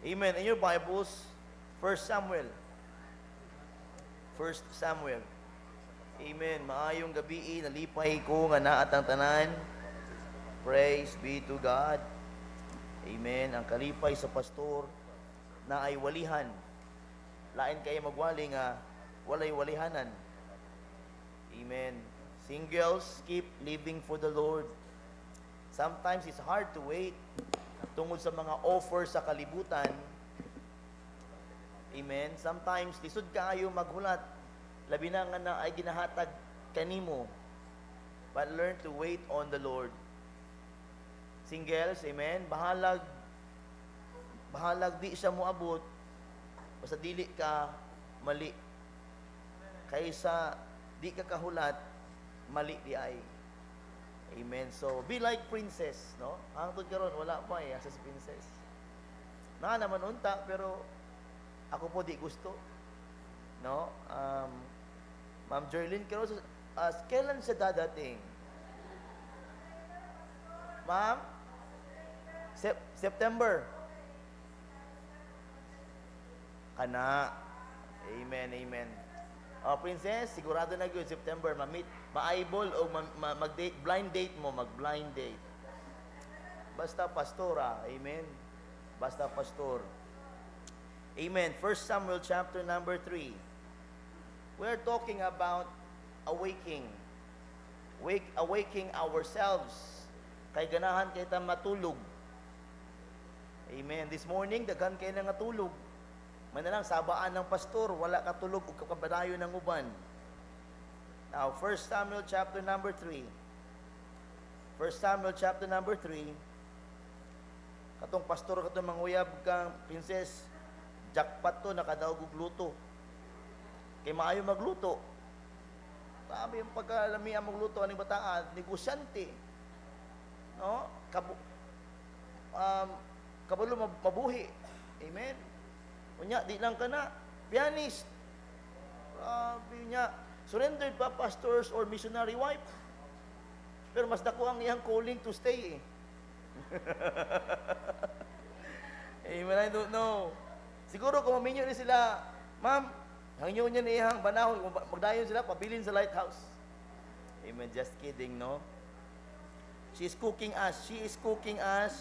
Amen. In your Bibles, First Samuel. First Samuel. Amen. Maayong gabi, nalipay ko nga naatang tanan. Praise be to God. Amen. Ang kalipay sa pastor na ay walihan. Lain kayo magwali nga walay walihanan. Amen. Singles, keep living for the Lord. Sometimes it's hard to wait tungod sa mga offer sa kalibutan. Amen. Sometimes lisod kaayo maghulat. Labi na nga na ay ginahatag kanimo. But learn to wait on the Lord. Singles, amen. Bahalag di siya moabot. Basta dili ka mali. Kaysa di ka kahulat, mali di ay. Amen. So, be like princess, no? Hangtod karon wala pa as princess. Na naman unta, pero ako po di gusto. No? Ma'am Jerlyn, karon kailan siya dadating? Ma'am? September. Kana. Amen, amen. Princess, sigurado na yun, September, ma-meet, ma-eyeball o mag-date, blind date mo, mag-blind date. Basta pastora, amen. Basta pastor. Amen. 1 Samuel chapter number 3. We're talking about awaking. Awaking ourselves. Kay ganahan kita matulog. Amen. This morning, daghan kayo na nga tulog. Manalang sabaan ng pastor, wala katulog o kakabadayo ng uban. Now, 1 Samuel chapter number 3. 1 Samuel chapter number 3. Katong pastor, katong manguyab kang princess, jackpot to, nakadaog og luto. Kay maayo magluto. Sabi yung pagkalami ang magluto, aning bataan, negosyante. No? Kabalo mabuhi. Amen. Unya, di lang ka na. Pianist. Grabe niya. Surrendered pa pastors or missionary wife. Pero mas dako ang iyang calling to stay eh. Amen, I don't know. Siguro kung maminyo ni sila, ma'am, hangyo niya ni iyang banahon, magdayon sila, pabilin sa lighthouse. Amen, just kidding, no? She is cooking us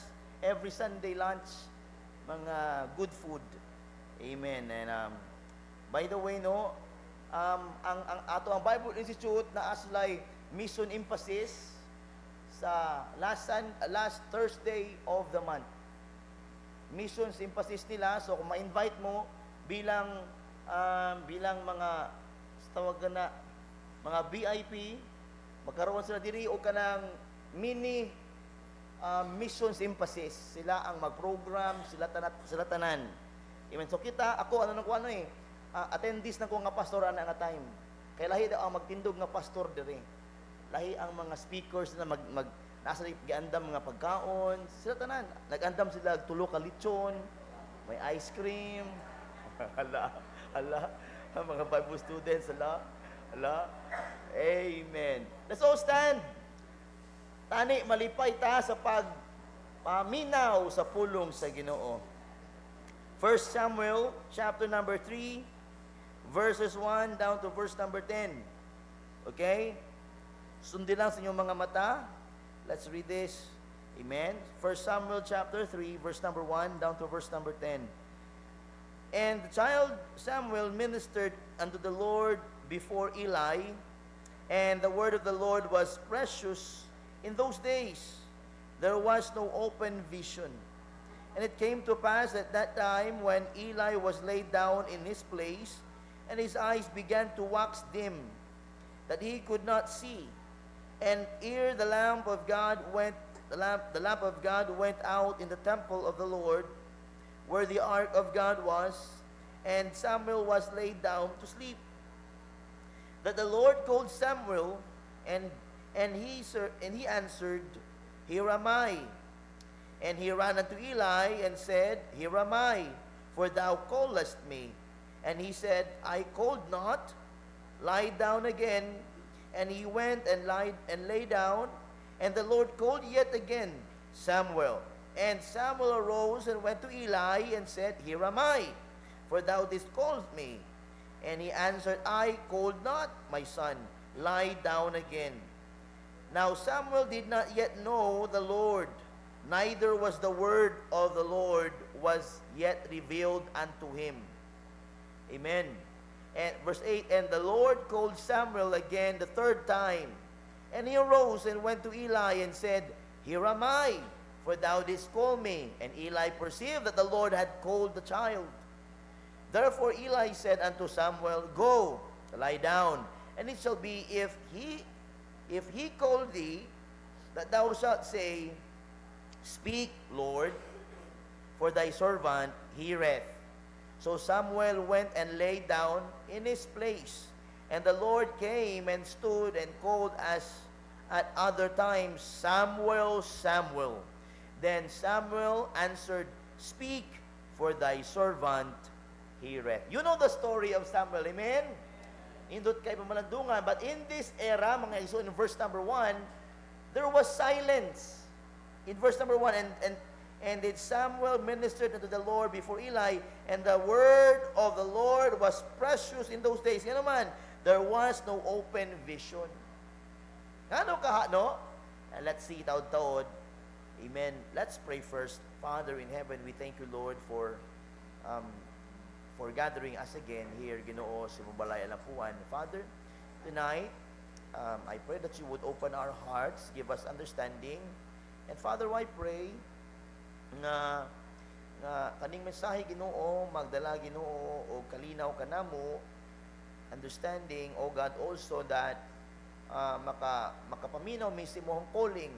every Sunday lunch, mga good food. Amen. And by the way, no, ang ato ang Bible Institute na aslay mission emphasis sa last Thursday of the month. Missions emphasis nila, so kung ma-invite mo bilang mga tawag na mga VIP, magkaroon sila diri o kanang mini missions emphasis. Sila ang mag-program, sila tanan. Amen. So kita, ako, attendees na ko nga pastor na nga time. Kaya lahi daw ang magtindog nga pastor diri. Lahi ang mga speakers na nasa giandam mga pagkaon. Sila tanan. Nag-andam sila tulo ka lechon, may ice cream. Hala. Ang mga Bible students, hala. Amen. Let's all stand. Tani, malipay ta sa pagpaminaw sa pulong sa Ginoo. 1 Samuel chapter number 3, verses 1 down to verse number 10. Okay? Sundin lang sa inyong mga mata. Let's read this. Amen. 1 Samuel chapter 3, verse number 1 down to verse number 10. And the child Samuel ministered unto the Lord before Eli, and the word of the Lord was precious in those days. There was no open vision. And it came to pass at that time when Eli was laid down in his place, and his eyes began to wax dim, that he could not see. And ere the lamp of God went out in the temple of the Lord, where the ark of God was, and Samuel was laid down to sleep. That the Lord called Samuel, and he answered, Here am I. And he ran unto Eli and said, Here am I, for thou callest me. And he said, I called not, lie down again. And he went and lay down, and the Lord called yet again, Samuel. And Samuel arose and went to Eli and said, Here am I, for thou didst call me. And he answered, I called not, my son. Lie down again. Now Samuel did not yet know the Lord, neither was the word of the Lord was yet revealed unto him. Amen. And verse 8, and the Lord called Samuel again the third time. And he arose and went to Eli and said, Here am I, for thou didst call me. And Eli perceived that the Lord had called the child. Therefore Eli said unto Samuel, Go, lie down, and it shall be, if he call thee, that thou shalt say, Speak, Lord, for thy servant heareth. So Samuel went and lay down in his place. And the Lord came and stood and called as at other times, Samuel, Samuel. Then Samuel answered, Speak, for thy servant heareth. You know the story of Samuel, amen? Indot kay pamalandungan. But in this era, mga iso, in verse number 1, there was silence. In verse number 1, and did Samuel ministered unto the Lord before Eli, and the word of the Lord was precious in those days. Yan naman, there was no open vision. Ano ka, no? And let's see it out loud. Amen. Let's pray first. Father in heaven, we thank you, Lord, for gathering us again here, Ginoo, sa Mubalay Alapuan. Father, tonight, I pray that you would open our hearts, give us understanding. And Father, I pray nga kaning mensahe, Ginoo, magdala, Ginoo, o kalinaw kanamo, understanding, O God, also that makapaminaw mismo ang calling.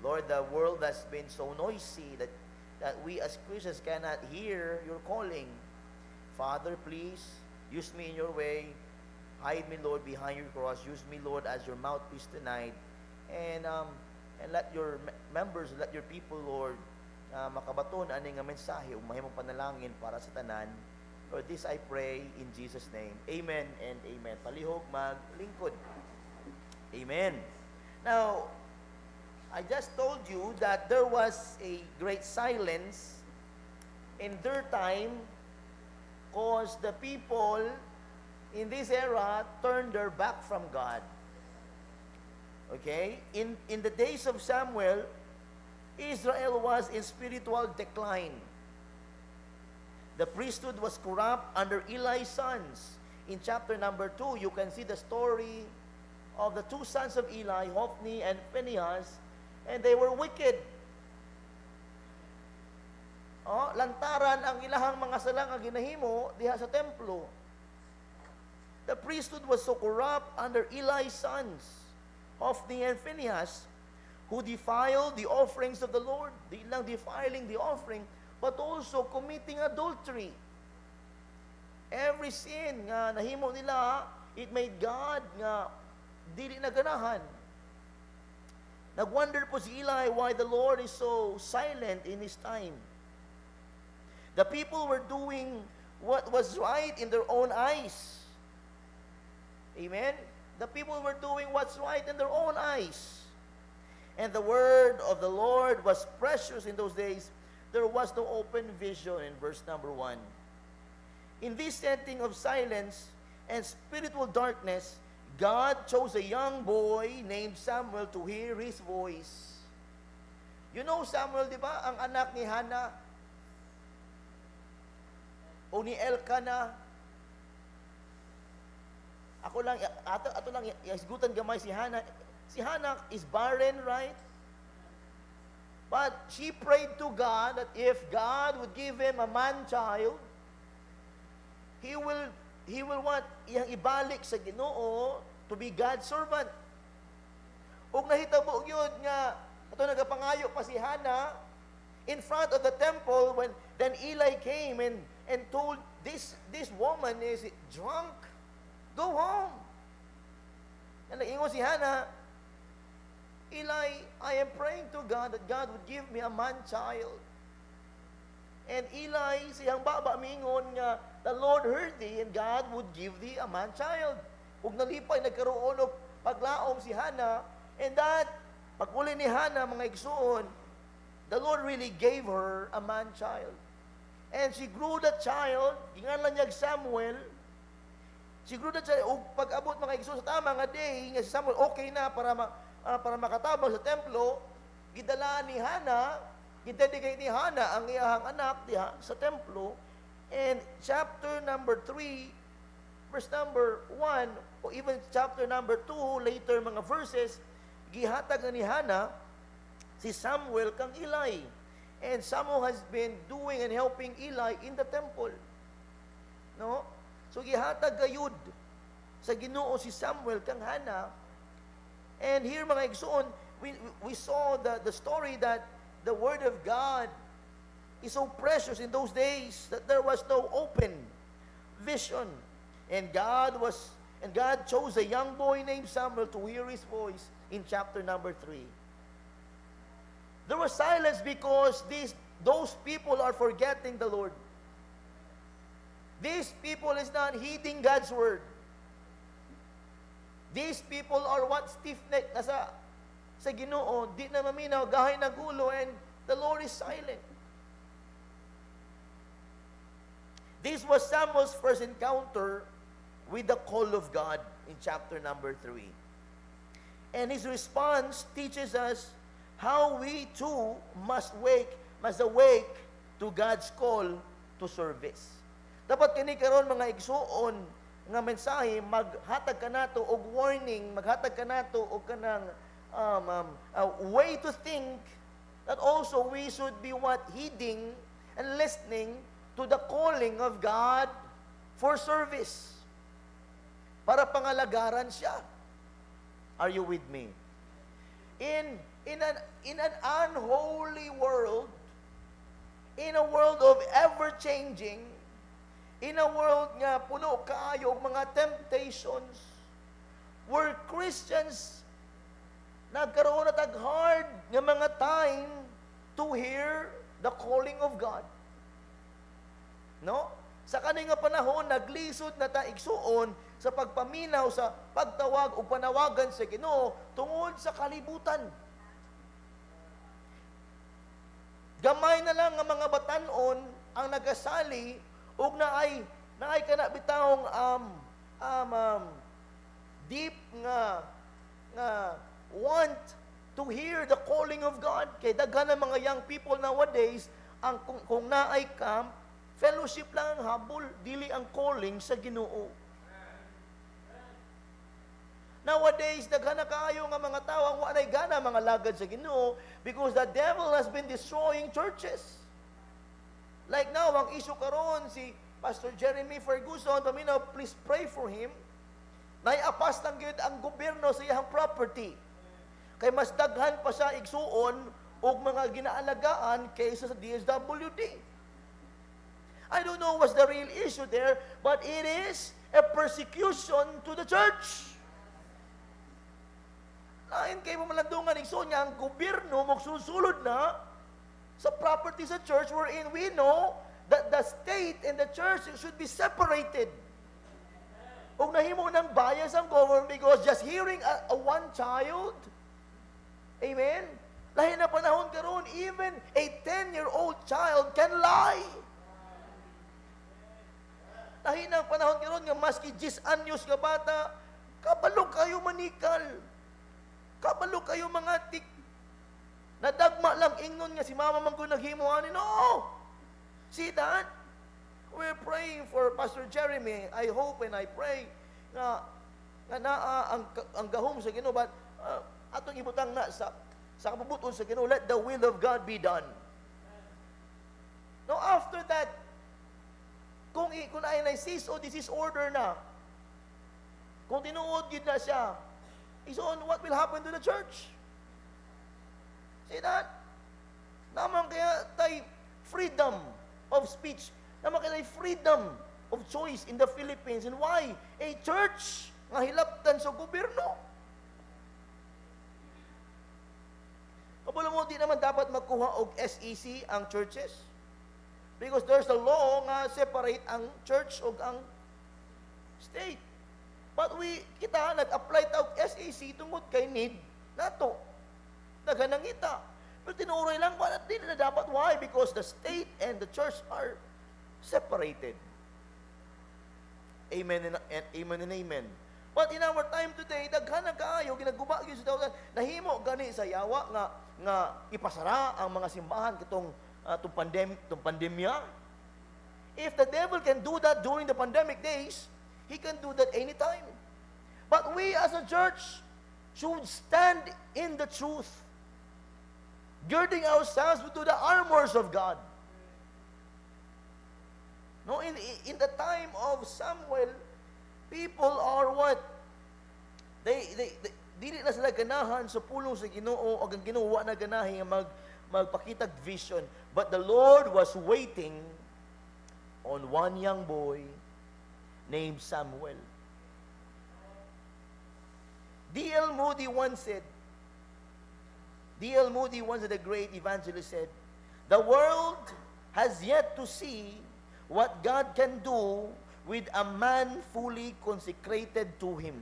Lord, the world has been so noisy that we as Christians cannot hear your calling. Father, please, use me in your way. Hide me, Lord, behind your cross. Use me, Lord, as your mouthpiece tonight. And let your members, let your people, Lord, makabaton ani nga mensahe ug mahimong panalangin para sa tanan. Lord, this I pray in Jesus' name. Amen and amen. Palihog maglingkod. Amen. Now, I just told you that there was a great silence in their time because the people in this era turned their back from God. Okay? In the days of Samuel, Israel was in spiritual decline. The priesthood was corrupt under Eli's sons. In chapter number 2, you can see the story of the two sons of Eli, Hophni and Phinehas, and they were wicked. Lantaran ang ilahang mga sala nga ginahimo diha sa templo. The priesthood was so corrupt under Eli's sons, Hophni and Phinehas, who defiled the offerings of the Lord. Di lang defiling the offering, but also committing adultery. Every sin nga nahimo nila, it made God nga dili naganahan. Nagwonder po si Eli why the Lord is so silent in his time. The people were doing what was right in their own eyes. Amen? The people were doing what's right in their own eyes. And the word of the Lord was precious in those days. There was no open vision in verse number 1. In this setting of silence and spiritual darkness, God chose a young boy named Samuel to hear his voice. You know Samuel, di ba? Ang anak ni Hannah o ni Elkanah. Ato lang isgutan gamay si Hannah. Si Hannah is barren, right? But she prayed to God that if God would give him a man-child, He will want iyang ibalik sa Ginoo to be God's servant. Ug nahitabo gyud nga ato nagapangayo pa si Hannah in front of the temple when then Eli came and told this woman is drunk. Go home. And nag-ingon si Hannah, Eli, I am praying to God that God would give me a man-child. And Eli, siyang baba mingon nga, the Lord heard thee, and God would give thee a man-child. Ug nalipay, nagkaroon og paglaom si Hannah, and that, pag-uli ni Hannah, mga igsoon, the Lord really gave her a man-child. And she grew the child, ginganlan niya Samuel. She grew the child, ug pag-abot mga igsoon sa tama nga day, nga si Samuel okay na para makatabang sa templo, gidala ni Hannah, gidedicate ni Hannah ang iyahang anak diha sa templo. And chapter number 3, verse number 1, o even chapter number 2, later mga verses, gihatag na ni Hannah si Samuel kang Eli. And Samuel has been doing and helping Eli in the temple. No? So gihatag gayud sa Ginoo si Samuel kang Hannah. And here mga igsoon, we saw the story that the word of God is so precious in those days that there was no open vision. And God chose a young boy named Samuel to hear his voice in chapter number 3. There was silence because those people are forgetting the Lord. These people is not heeding God's word. These people are what stiff-necked sa Ginoo, di na maminaw, gahay na gulo, and the Lord is silent. This was Samuel's first encounter with the call of God in chapter number 3. And his response teaches us how we too must awake to God's call to service. Dapat kini karon mga igsuon nga mensahe, maghatag ka nato og warning, maghatag ka nato og kanang way to think that also we should be heeding and listening to the calling of God for service. Para pangalagaran siya. Are you with me? In an unholy world, in a world of ever-changing, in a world nga puno kaayo og mga temptations, where Christians nagkaroon na hard nga mga time to hear the calling of God. No? Sa kaning nga panahon, naglisod na ta igsuon sa pagpaminaw sa pagtawag o panawagan sa Ginoo tungod sa kalibutan. Gamay na lang nga mga batanon ang nagasali ug naay kana bitawong deep nga want to hear the calling of God. Kay daghan ng mga young people nowadays ang kung naay camp, fellowship lang ang habol, dili ang calling sa Ginoo. Nowadays, daghana kaayo nga mga tao ang walay gana mga lagad sa Ginoo because the devil has been destroying churches. Like now, ang issue karon si Pastor Jeremy Ferguson, paminaw, please pray for him. Naiapas lang gyud ang gobyerno sa iyang property. Kay mas daghan pa siya igsuon og mga ginaalagaan kaysa sa DSWD. I don't know what's the real issue there, but it is a persecution to the church. Lain kay mamalandungan igsoon niya ang gobyerno magsusulod na sa property sa church wherein we know that the state and the church should be separated. Ug nahimo ng bias ang government because just hearing a one child, amen, lahi na panahon karon, even a 10-year-old child can lie. Lahi na panahon karon nga maski 10 anyos nga bata, kabalo kayo manikal. Kabalo kayo mga tik. Nadagma lang ingnon nga si mama man ko naghimo ani. No! See that? We're praying for Pastor Jeremy. I hope and I pray na ang gahom sa Ginoo, but atong ibutang na sa kabubuton sa Ginoo, let the will of God be done. Now after that, kung ay na-cease o disease order na, kung tinuod yun na siya, is on what will happen to the church. See that? Naman kaya tayo freedom of speech. Naman kaya tayo freedom of choice in the Philippines. And why? A church nga hilaptan sa gobyerno. Kapula mo, di naman dapat magkuha og SEC ang churches. Because there's a law nga separate ang church og ang state. But kita nag-apply tawag SEC tungod kay need nato. Naghanangita. Pero tinuray lang, but di na dapat. Why? Because the state and the church are separated. Amen and amen and amen. But in our time today, daghan na kaayo ginaguba gyud sa tawhan. Nahimo gani sa yawa nga ipasara ang mga simbahan kitong pandemya. If the devil can do that during the pandemic days, he can do that anytime. But we as a church should stand in the truth, girding ourselves to the armors of God. No, in the time of Samuel, people are what? They dili na sila ganahan sa pulong sa Ginoo o ang Ginoo wa na ganahin magpakitag vision. But the Lord was waiting on one young boy named Samuel. D.L. Moody once said, the great evangelist said, the world has yet to see what God can do with a man fully consecrated to Him.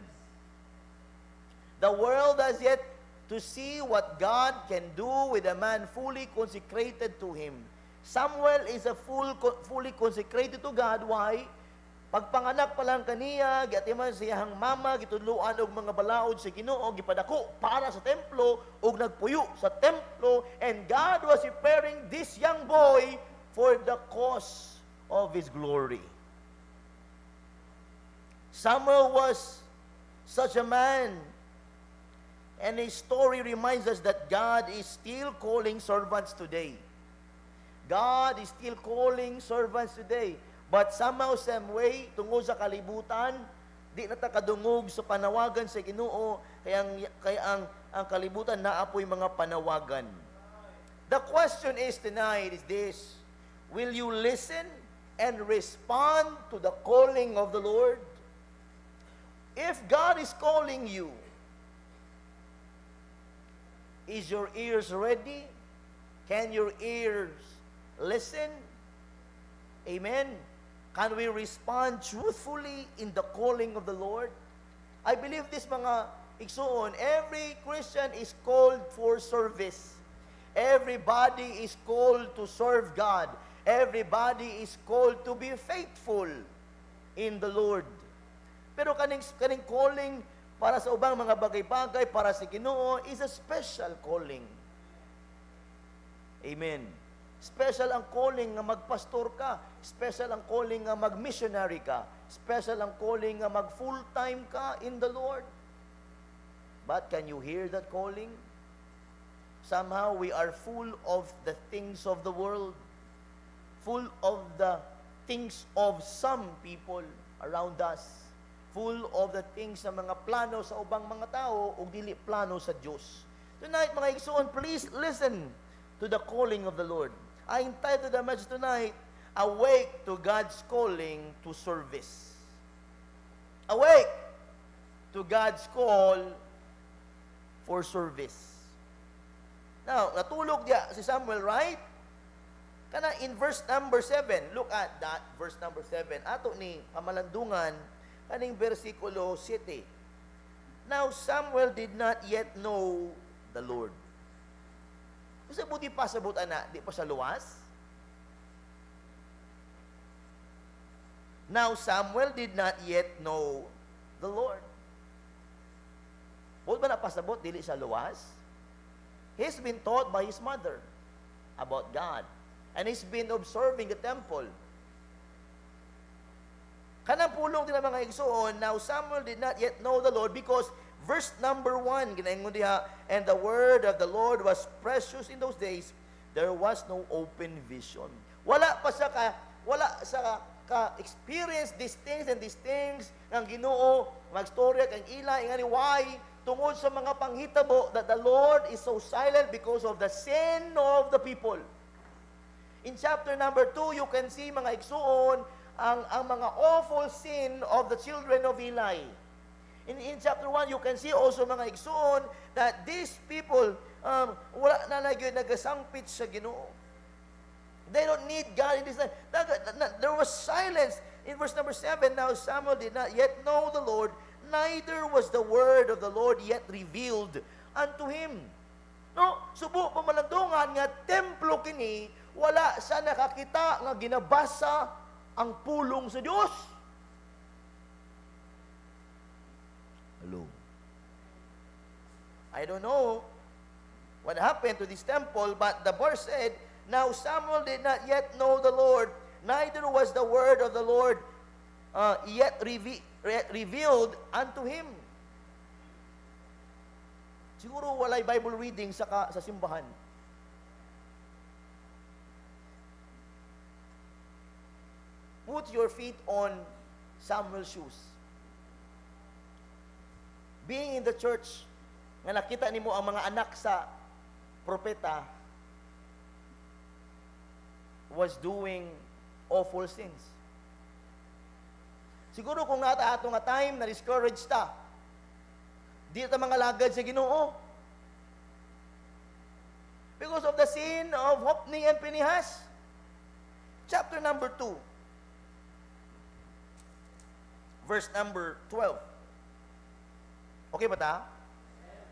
The world has yet to see what God can do with a man fully consecrated to Him. Samuel is fully consecrated to God. Why? Pagpanganak pa lang kaniya, giatiman siyang mama, gitudluan og mga balaod sa Ginoo, gipadako para sa templo, og nagpuyo sa templo, and God was preparing this young boy for the cause of His glory. Samuel was such a man, and his story reminds us that God is still calling servants today. God is still calling servants today. But somehow, some way, tungod sa kalibutan, di na takadungog sa panawagan sa Ginoo, kaya ang kalibutan naapoy mga panawagan. The question is tonight is this: will you listen and respond to the calling of the Lord? If God is calling you, is your ears ready? Can your ears listen? Amen. Can we respond truthfully in the calling of the Lord? I believe this, mga igsoon, every Christian is called for service. Everybody is called to serve God. Everybody is called to be faithful in the Lord. Pero kaning calling para sa ubang mga bagay-bagay, para sa Ginoo, is a special calling. Amen. Special ang calling nga magpastor ka. Special ang calling nga mag-missionary ka. Special ang calling nga mag-full-time ka in the Lord. But can you hear that calling? Somehow we are full of the things of the world. Full of the things of some people around us. Full of the things sa mga plano sa ubang mga tao o dili plano sa Diyos. Tonight, mga igsoon, please listen to the calling of the Lord. I entitled the message tonight, Awake to God's Calling to Service. Awake to God's call for service. Now, natulog diya si Samuel, right? Kana in verse number 7, look at that, verse number 7. Ato ni pamalandungan, kaning versikulo 7. Now, Samuel did not yet know the Lord. Kasi buti pa sa buta na, di pa sa luwas. Now, Samuel did not yet know the Lord. Buti ba na pasabot, dili sa luwas? He's been taught by his mother about God. And he's been observing the temple. Kanang pulong din ang mga igsoon, now Samuel did not yet know the Lord because verse number 1, ginaingon diha, and the word of the Lord was precious in those days. There was no open vision. Wala sa ka-experience these things and these things ng Ginoo, magstorya kang ila, ingani why tungod sa mga panghitabo that the Lord is so silent because of the sin of the people. In chapter number 2, you can see, mga igsoon, ang mga awful sin of the children of Eli. In chapter 1, you can see also, mga igsoon, that these people, wala na nagasangpit sa Ginoo. They don't need God in this time. There was silence. In verse number 7, now Samuel did not yet know the Lord, neither was the word of the Lord yet revealed unto him. No, subo pa malandungan nga templo kini, wala siya nakakita nga ginabasa ang pulong sa Dios. Hello. I don't know what happened to this temple, but the verse said, now Samuel did not yet know the Lord, neither was the word of the Lord yet revealed unto him. Siguro walay Bible reading sa simbahan. Put your feet on Samuel's shoes. Being in the church, nga nakita nimo ang mga anak sa propeta was doing awful sins. Siguro kung nata ato nga time na discouraged ta, di ta mga lagad sa Ginoo. Because of the sin of Hophni and Phinehas. Chapter number 2. Verse number 12. Okay ba ta?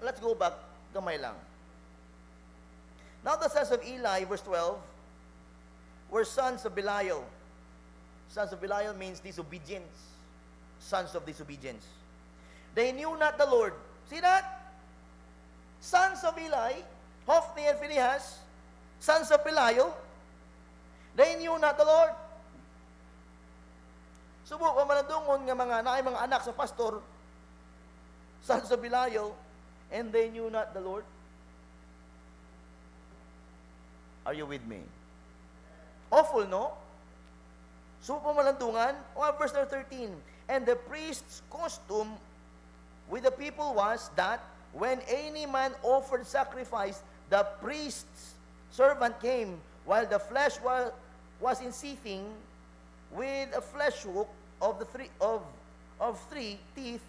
Let's go back, gamay lang. Now the sons of Eli, verse 12, were sons of Belial. Sons of Belial means disobedience. Sons of disobedience. They knew not the Lord. See that? Sons of Eli, Hophni and Phinehas, sons of Belial, they knew not the Lord. Subo pa malandungon nga mga anak sa pastor, sons of Belial, and they knew not the Lord. Are you with me? Awful, no? So, pamalandungan, verse 13, and the priest's custom with the people was that when any man offered sacrifice, the priest's servant came while the flesh was in seething with a flesh hook of three teeth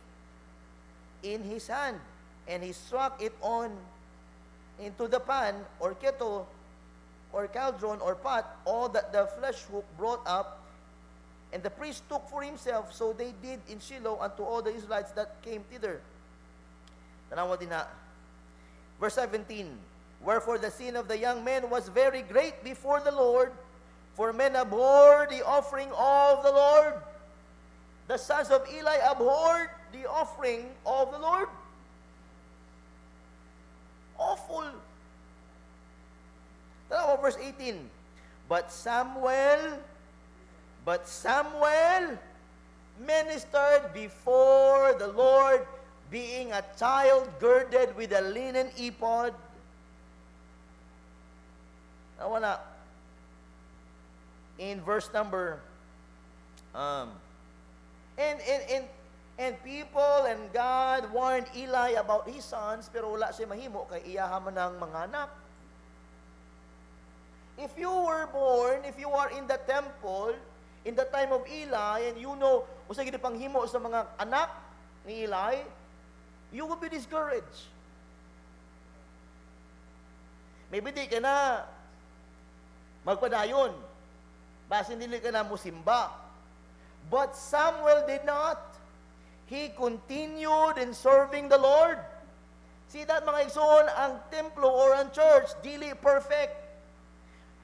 in his hand, and he struck it on into the pan or kettle or cauldron or pot, all that the flesh hook brought up, and the priest took for himself. So they did in Shiloh unto all the Israelites that came thither. Tanawa din na. Verse 17, wherefore the sin of the young men was very great before the Lord, for men abhorred the offering of the Lord. The sons of Eli abhorred the offering of the Lord. Awful. Tanawa, verse 18, But Samuel ministered before the Lord, being a child girded with a linen ephod. Tanawa na. In verse number and people and God warned Eli about his sons, pero wala siya mahimo kay iyahaman ng mga anak. If you were born, if you are in the temple in the time of Eli, and you know usa gid panghimo sa mga anak ni Eli, you will be discouraged. Maybe di ka na magpadayon, basin dili ka na musimba. But Samuel did not. He continued in serving the Lord. See that, mga igsoon, ang templo or ang church, dili perfect.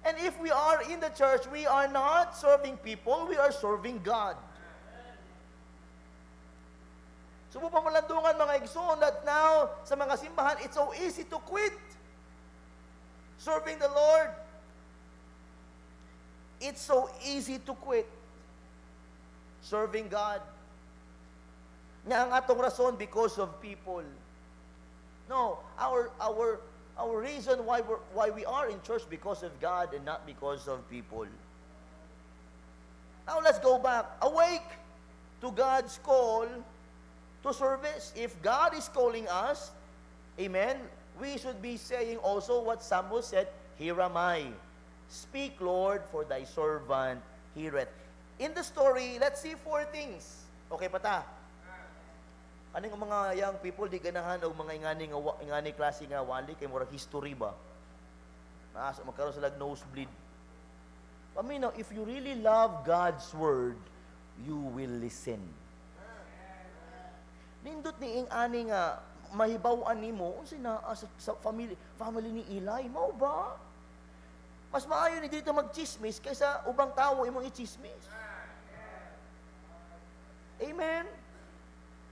And if we are in the church, we are not serving people, we are serving God. So, pamalandungan, mga igsoon, that now, sa mga simbahan, it's so easy to quit serving the Lord. It's so easy to quit serving God. Nga ang atong rason because of people. No, our reason why we are in church because of God and not because of people. Now let's go back. Awake to God's call to service. If God is calling us, amen, we should be saying also what Samuel said, here am I. Speak, Lord, for thy servant heareth. In the story, let's see 4 things. Okay pa ta? Aning mga young people di ganahan og mga ingani klase nga wali kay murag history ba? Naasa magkaroon sila nosebleed. Paminaw, if you really love God's word, you will listen. Nindot ni ing ani nga mahibaw-an nimo unsa na sa family ni Eli, mao ba? Mas maayo ni dito magchismis kaysa ubang tawo imong ichismis. Amen.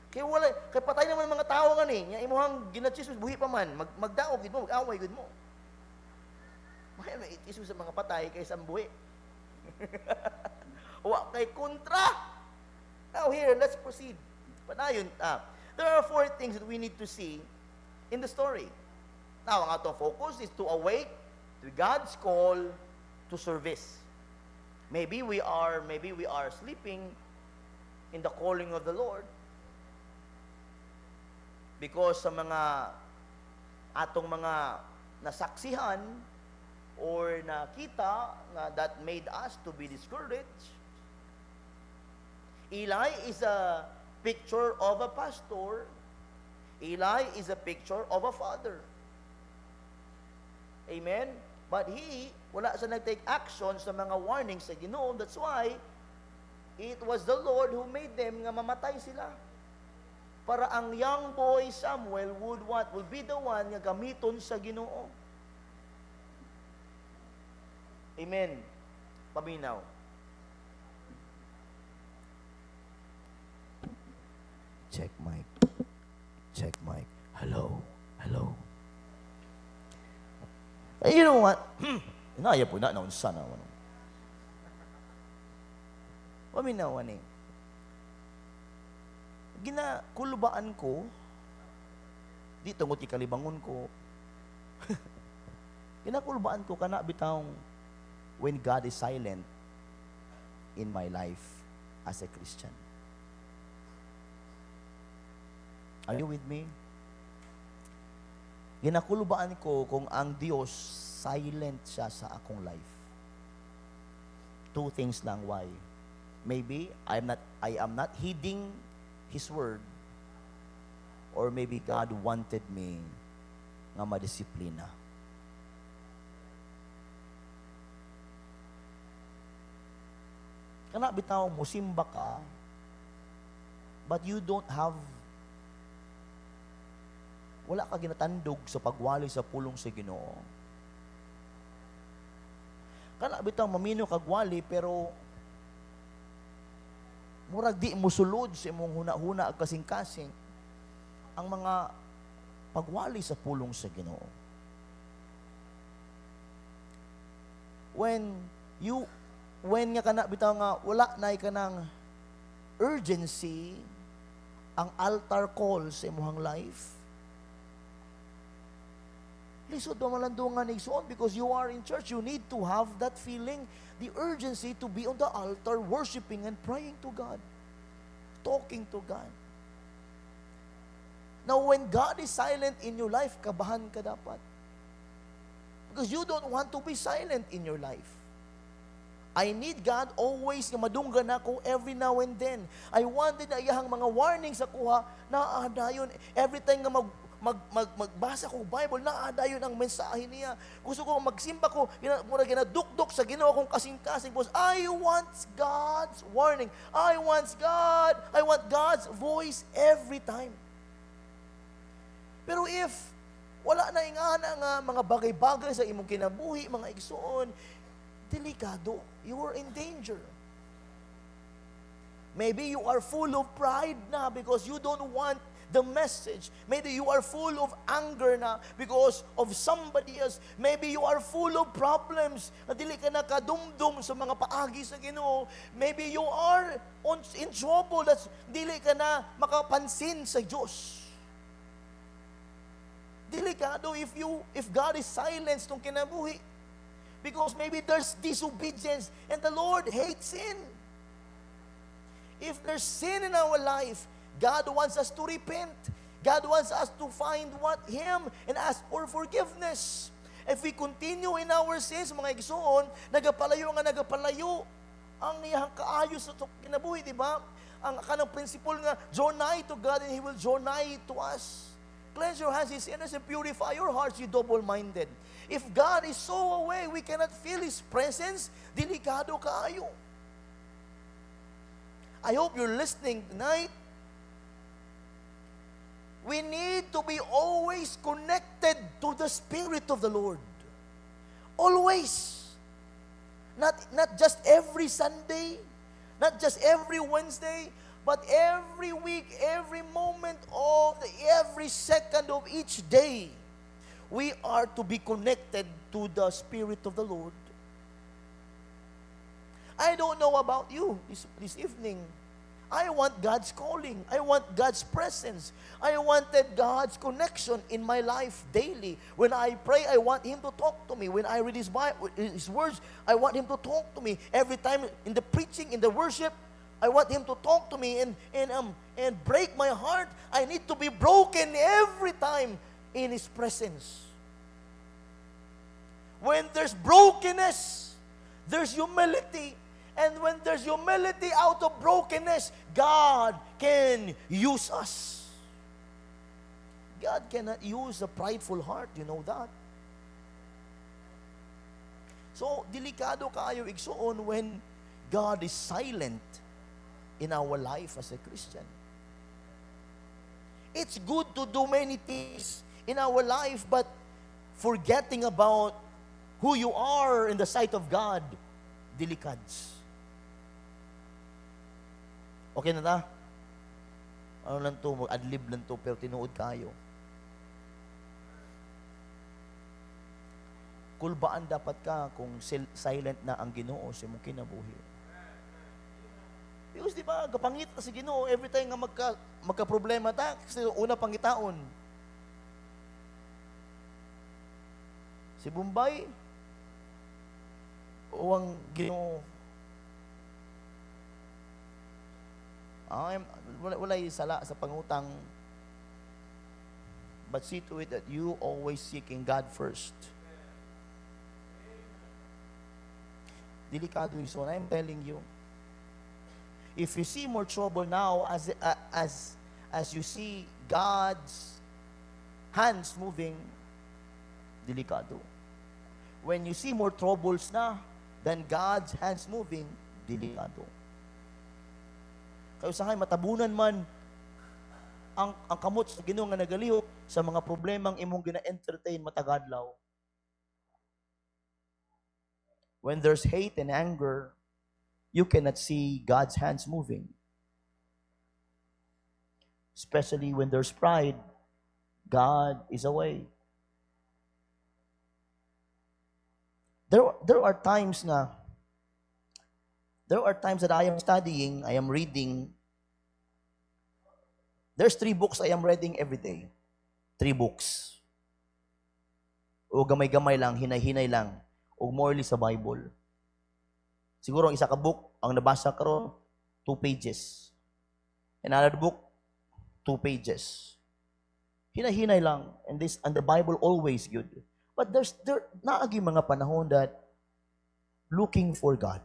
Kay patay naman mga tao ngani, nya imong ginachismis buhi pa man, magdaog gid mo, mag-away gid mo. May ichismis sa mga patay kaysa buhi. Wa kay kontra. Now here, let's proceed. Panayon, there are 4 things that we need to see in the story. Now, ang atong focus is to awake to God's call to service. Maybe we are sleeping in the calling of the Lord because sa mga atong mga nasaksihan or nakita nga that made us to be discouraged. Eli is a picture of a pastor. Eli is a picture of a father. Amen? But wala siya nag-take action sa mga warnings sa Ginoo. That's why, it was the Lord who made them nga mamatay sila. Para ang young boy Samuel would be the one nga gamiton sa Ginoo. Amen. Paminaw. Check mic. Check mic. Hello. Hello. You know what? Inaya po na naunsa na. Paminaw ani. Ginakulbaan ko di tungod kalibangon ko. Ginakulbaan ko kana bitawng when God is silent in my life as a Christian. Are you with me? Ginakulbaan ko kung ang Diyos silent siya sa akong life. 2 things lang why. Maybe I am not heeding His word, or maybe God wanted me nga madisiplina. Kana bitaw mo simba ka, but you don't have, wala ka ginatandog sa pagwali sa pulong sa Ginoo. Kana bitaw mamino kagwali pero murag di mo sulod sa imong huna-huna ag kasing-kasing ang mga pagwali sa pulong sa Ginoo. When nga kana bitaw nga wala nay kanang urgency ang altar call sa imong life, lisod mo malandungan igsoon because you are in church. You need to have that feeling, the urgency to be on the altar, worshiping and praying to God, talking to God. Now, when God is silent in your life, kabahan ka dapat. Because you don't want to be silent in your life. I need God always nga madunggan ako every now and then. I wanted na iyahang mga warnings sa kuha na dayon every time nga magbasa ko Bible, naadayon ang mensahe niya. Gusto ko magsimba ko, ginadukdok sa Ginoo kong kasing-kasing. Because I want God's warning. I want God's voice every time. Pero if wala na ingana nga mga bagay-bagay sa imong kinabuhi, mga igsoon, delikado. You are in danger. Maybe you are full of pride na because you don't want the message. Maybe you are full of anger na because of somebody else. Maybe you are full of problems na dili ka nakadumdum sa mga paagi sa Ginoo. Maybe you are in trouble that dili ka na makapansin sa Diyos. Delikado if God is silenced tong kinabuhi because maybe there's disobedience and the Lord hates sin. If there's sin in our life, God wants us to repent. God wants us to find Him and ask for forgiveness. If we continue in our sins, mga igsoon, nagapalayo ang iyang kaayo sa kinabuhi, di ba? Ang kanang principle nga, draw nigh to God and He will draw nigh to us. Cleanse your hands, His sinners, and purify your hearts, you double-minded. If God is so away, we cannot feel His presence, delikado kaayo. I hope you're listening tonight. We need to be always connected to the Spirit of the Lord. Always. Not just every Sunday, not just every Wednesday, but every week, every moment of every second of each day, we are to be connected to the Spirit of the Lord. I don't know about you this evening. I want God's calling. I want God's presence. I wanted God's connection in my life daily. When I pray, I want Him to talk to me. When I read His Bible, His words, I want Him to talk to me. Every time in the preaching, in the worship, I want Him to talk to me and break my heart. I need to be broken every time in His presence. When there's brokenness, there's humility. And when there's humility out of brokenness, God can use us. God cannot use a prideful heart, you know that. So, delikado kayo igsuon when God is silent in our life as a Christian. It's good to do many things in our life, but forgetting about who you are in the sight of God, delikads. Okay na ta? Ano lang to, mag-adlib lang to, pero tinuod kayo. Kulbaan dapat ka kung silent na ang Ginoo sa imong kinabuhi. Because di ba, kapangit na si Ginoo, every time nga magka-problema ta, kasi una pangitaon. Si Bombay, o ang Ginoo, wala'y sala sa pangutang, but see to it that you always seeking God first. Delikado yun. So I'm telling you, if you see more trouble now, as you see God's hands moving, delikado. When you see more troubles na than God's hands moving, delikado. Kayo sahay, matabunan man ang kamot sa Ginoo nga nagalihok sa mga problemang imong gina-entertain matagadlaw. When there's hate and anger, you cannot see God's hands moving. Especially when there's pride, God is away. There are times that I am studying, I am reading. There's 3 books I am reading every day. 3 books. O gamay-gamay lang, hinay-hinay lang. O morely sa Bible. Siguro ang isa ka book, ang nabasa ko, 2 pages. Another book, 2 pages. Hinay-hinay lang. And the Bible always good. But there naagi mga panahon that looking for God.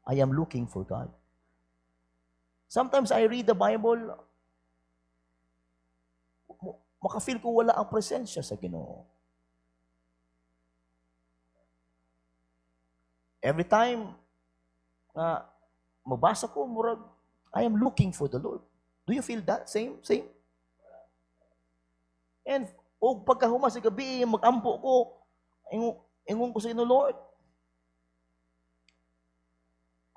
I am looking for God. Sometimes I read the Bible, makafeel ko wala ang presensya sa Ginoo. Every time mabasa ko, murag, I am looking for the Lord. Do you feel that? Same? And pagkahuma sa gabi, mag-ampo ko, ingon ko sa inyo, Lord,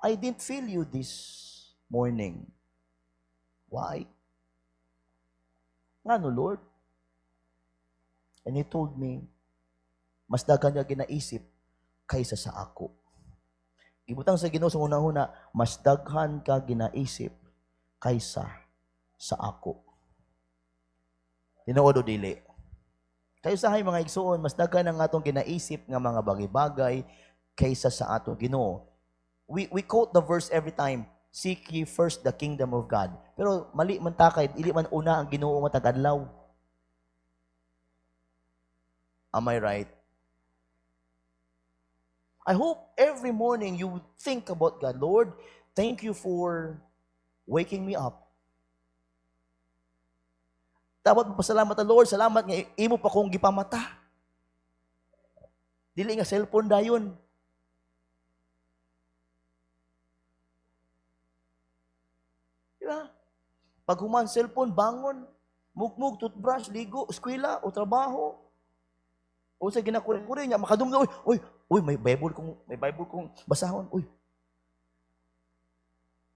I didn't feel you this morning. Why? Ngano, Lord? And He told me, mas daghan niya ginaisip kaysa sa ako. Gibutang sa Ginoo sa una-una, mas daghan ka ginaisip kaysa sa ako. Tinuod o dili? Kayo sa mga igsuon, mas daghan ang atong ginaisip nga mga bagay-bagay kaysa sa atong Ginoo. We quote the verse every time, seek ye first the kingdom of God. Pero mali man takay, dili man una ang Ginoo matagadlaw. Am I right? I hope every morning you would think about God. Lord, thank you for waking me up. Dapat magpasalamat na, Lord, salamat nga imo pa kong gipamata. Dili nga cellphone dayon. Pag human cellphone, bangon. Mugmug, toothbrush, ligo, eskwela, o trabaho. O sa ginakurin-kurin niya, makadumdum, uy, may Bible kong basahon, uy.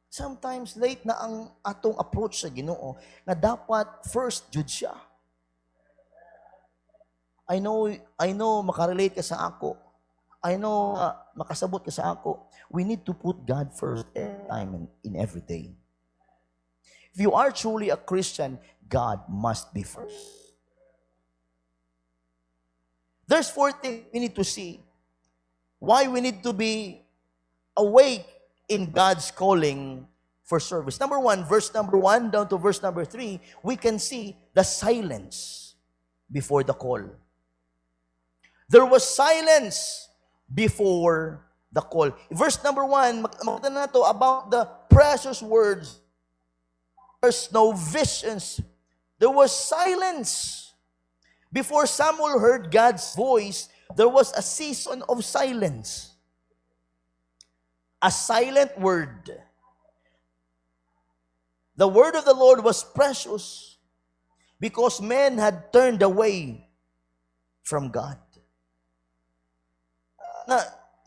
Sometimes late na ang atong approach sa Ginoo na dapat first jud siya. I know makarelate ka sa ako. I know makasabot ka sa ako. We need to put God first every time and in every day. If you are truly a Christian, God must be first. There's 4 things we need to see. Why we need to be awake in God's calling for service. Number 1, verse number 1 down to verse number 3, we can see the silence before the call. There was silence before the call. Verse number 1, makita na to about the precious words. There's no visions. There was silence. Before Samuel heard God's voice, there was a season of silence. A silent word. The word of the Lord was precious because men had turned away from God.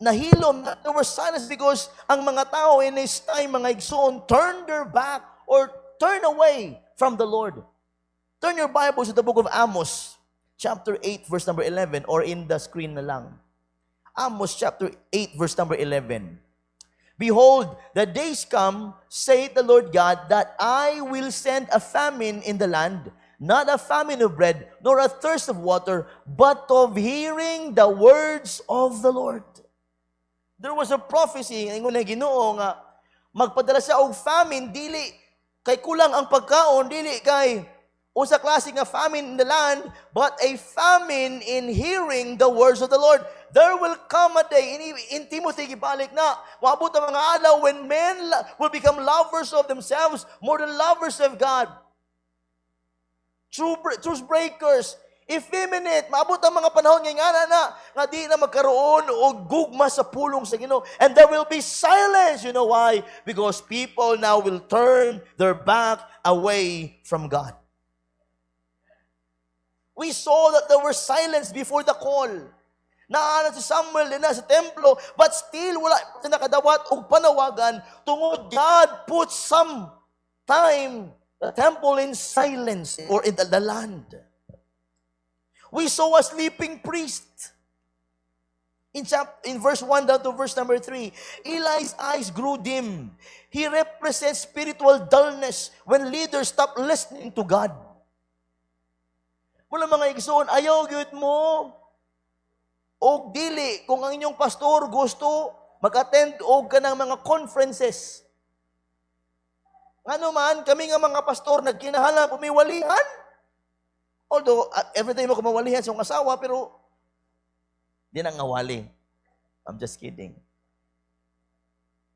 Nahilom, there was silence because ang mga tao in his time, mga igsoon, turned their back or turned away from the Lord. Turn your Bibles to the book of Amos, chapter 8, verse number 11, or in the screen na lang. Amos chapter 8, verse number 11. Behold, the days come, saith the Lord God, that I will send a famine in the land, not a famine of bread, nor a thirst of water, but of hearing the words of the Lord. There was a prophecy, ingon na Ginoo nga, magpadala siya og famine, dili, kay kulang ang pagkaon, dili kay, usa klase nga famine in the land, but a famine in hearing the words of the Lord. There will come a day, in Timothy, gibalik na, maabot ang mga alaw when men will become lovers of themselves more than lovers of God. Truth breakers, effeminate, maabot ang mga panahon nga di na magkaroon o gugma sa pulong sa Ginoo. And there will be silence. You know why? Because people now will turn their back away from God. We saw that there was silence before the call. Naana si Samuel din na sa templo, but still wala na nakadawat o panawagan tungod God put some time the temple in silence or in the land. We saw a sleeping priest. In verse 1 down to verse number 3, Eli's eyes grew dim. He represents spiritual dullness when leaders stop listening to God. Wala mga igsoon, ayaw gyud mo og dili kung ang inyong pastor gusto mag-attend og kanang mga conferences. Ano man, kami nga mga pastor nagkinahanglan pumiwalihan. Although every time ako mawalihan sa akong asawa, pero di na ngawali. I'm just kidding.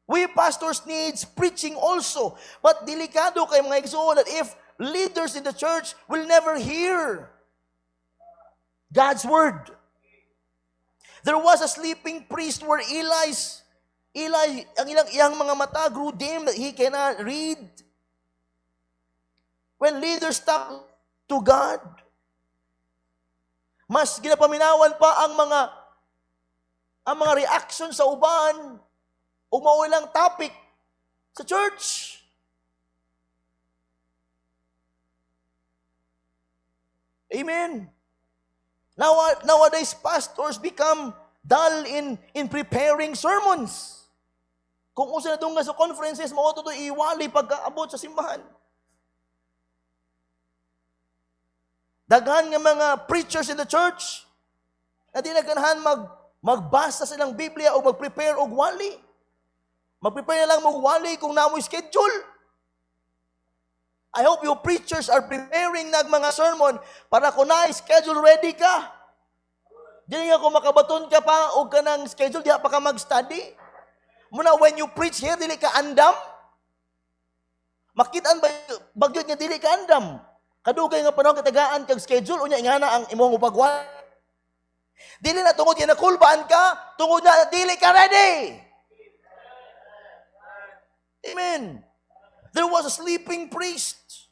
We pastors needs preaching also, but delikado kay mga igsoon that if leaders in the church will never hear God's word. There was a sleeping priest where Eli, ang iyang mga mata grew dim that he cannot read. When leaders talk to God, mas ginapaminawan pa ang mga reaction sa uban o maulang topic sa church. Amen. Nowadays, pastors become dull in preparing sermons. Kung usa na doon sa conferences, mauto to iwali pagkaabot sa simbahan. Daghan nga mga preachers in the church na di naganahan magbasa silang Biblia o mag-prepare og wali. Mag-prepare na lang og wali kung namoy schedule. I hope you preachers are preparing na mga sermon para kung na-schedule ready ka. Dili nga kung makabaton ka pa o ka ng schedule, di pa ka mag-study. Muna, when you preach here, dili ka andam. Makitaan ba, bagyot nga dili ka andam. Kadugay nga panahon katagaan kag schedule, unya ingana ang imong upagwan. Dili na tungod nga nakulbaan ka, tungod na dili ka ready. Amen. There was a sleeping priest.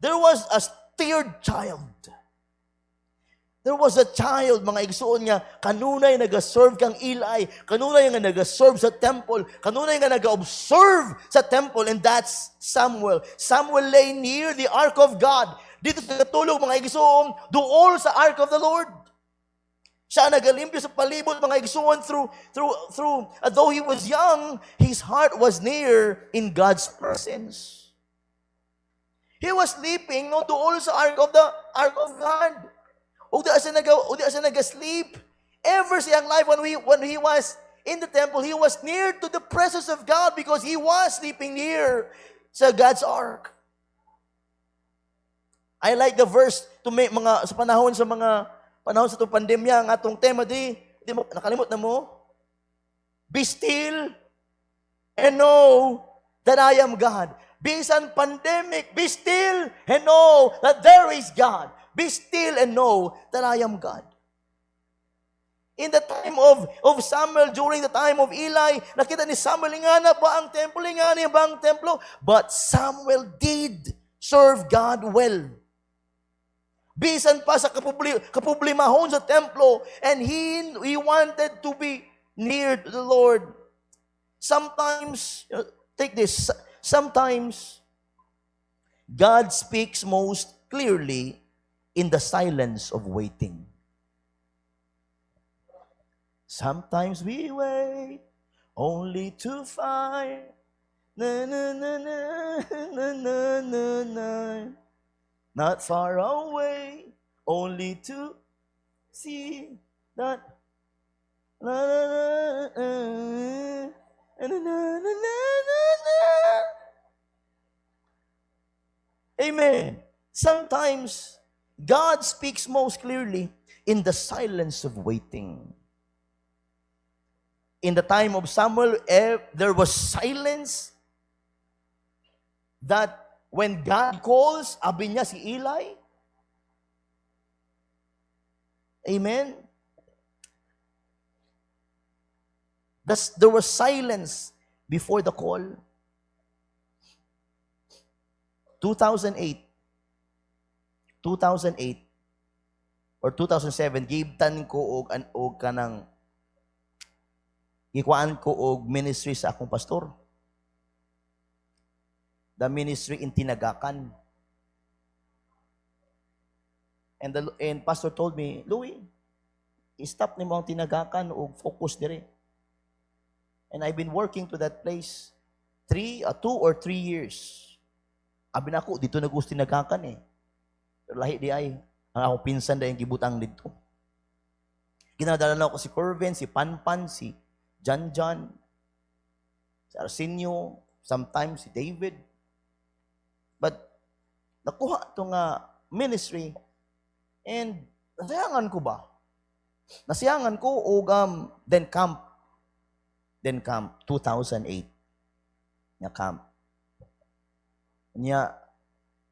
there was a third child. There was a child, mga igsuon nga, kanunay nag-serve kang Eli, kanunay nga nag-serve sa temple, kanunay nga nag-observe sa temple, and that's Samuel. Samuel lay near the ark of God. Dito sa katulog, mga igsuon, dool sa ark of the Lord. Siya nagalimpyo sa palibot, mga igsuon, though he was young, his heart was near in God's presence. He was sleeping, no, dool sa ark of God. O di asa nag-sleep. Ever sa young life, when he was in the temple, he was near to the presence of God because he was sleeping near sa God's ark. I like the verse to make sa panahon sa itong pandemya, ang atong tema nakalimot na mo? Be still and know that I am God. Bisan pandemic, be still and know that there is God. Be still and know that I am God. In the time of Samuel, during the time of Eli, nakita ni Samuel, ingana ba ang templo? Ingana ba ang templo? But Samuel did serve God well. Bisan pa sa kapublimahon sa templo, and he wanted to be near to the Lord. Sometimes, take this, sometimes God speaks most clearly in the silence of waiting. Sometimes we wait only to find na na na na na na na na, not far away, only to see that na na na na na na na na. Amen. Sometimes God speaks most clearly in the silence of waiting. In the time of Samuel, there was silence that when God calls, abi niya si Eli. Amen? There was silence before the call. 2008 or 2007, gibtan ko og kanang gikuan ko og ministry sa akong pastor. The ministry in Tinagakan. And pastor told me, Louie, stop nimo ang Tinagakan og focus dire. And I've been working to that place 2 or 3 years. Abi na ako, dito na gusto Tinagakan eh. Pero lahi di ay, ang akong pinsan dahil gibutang dito. Ginadala na ako si Corvin, si Panpan, si John, si Arsenio, sometimes si David. But, nakuha ito nga ministry, and nasiyangan ko ba? Nasiyangan ko o then camp 2008 nga camp. Nya,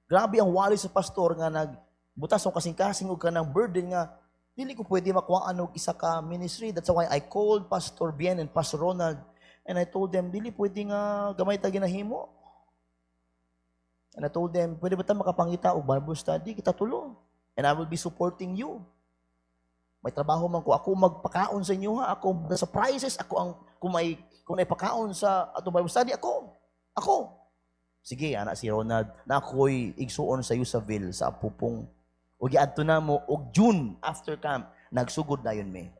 grabe ang wali sa pastor nga nagbutas o kasing-kasing og kanang burden nga dili ko pwede makuhaan og isa ka ministry. That's why I called Pastor Bien and Pastor Ronald and I told them dili pwede nga gamay ta ginahimo. And I told them pwede ba ta makapangita og Bible study kita tulo and I will be supporting you. May trabaho man ko ako magpakaon sa inyo ha. Ako sa prizes ako ang kung may pakaon sa ato Bible study ako. Sige, anak si Ronald, na ako'y igsuon sa Yusaville, sa Apupong. O giadto na mo, o June, after camp, nagsugod na yun, me.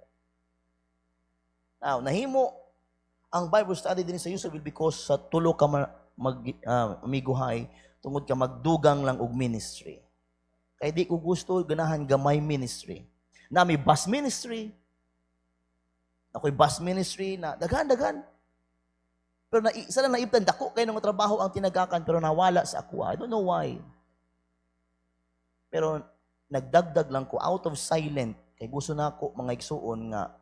Now, nahimo ang Bible study din sa Yusaville because sa tulo ka miguhay, tungod ka magdugang lang og ministry. Kaya di ko gusto, ganahan gamay ministry. Na may bus ministry, ako'y bus ministry na daghan. Pero isa lang naibtan, dako kayo ng trabaho ang Tinagakan, pero nawala sa ako. I don't know why. Pero nagdagdag lang ko, out of silent, kay gusto na ako mga igsuon nga.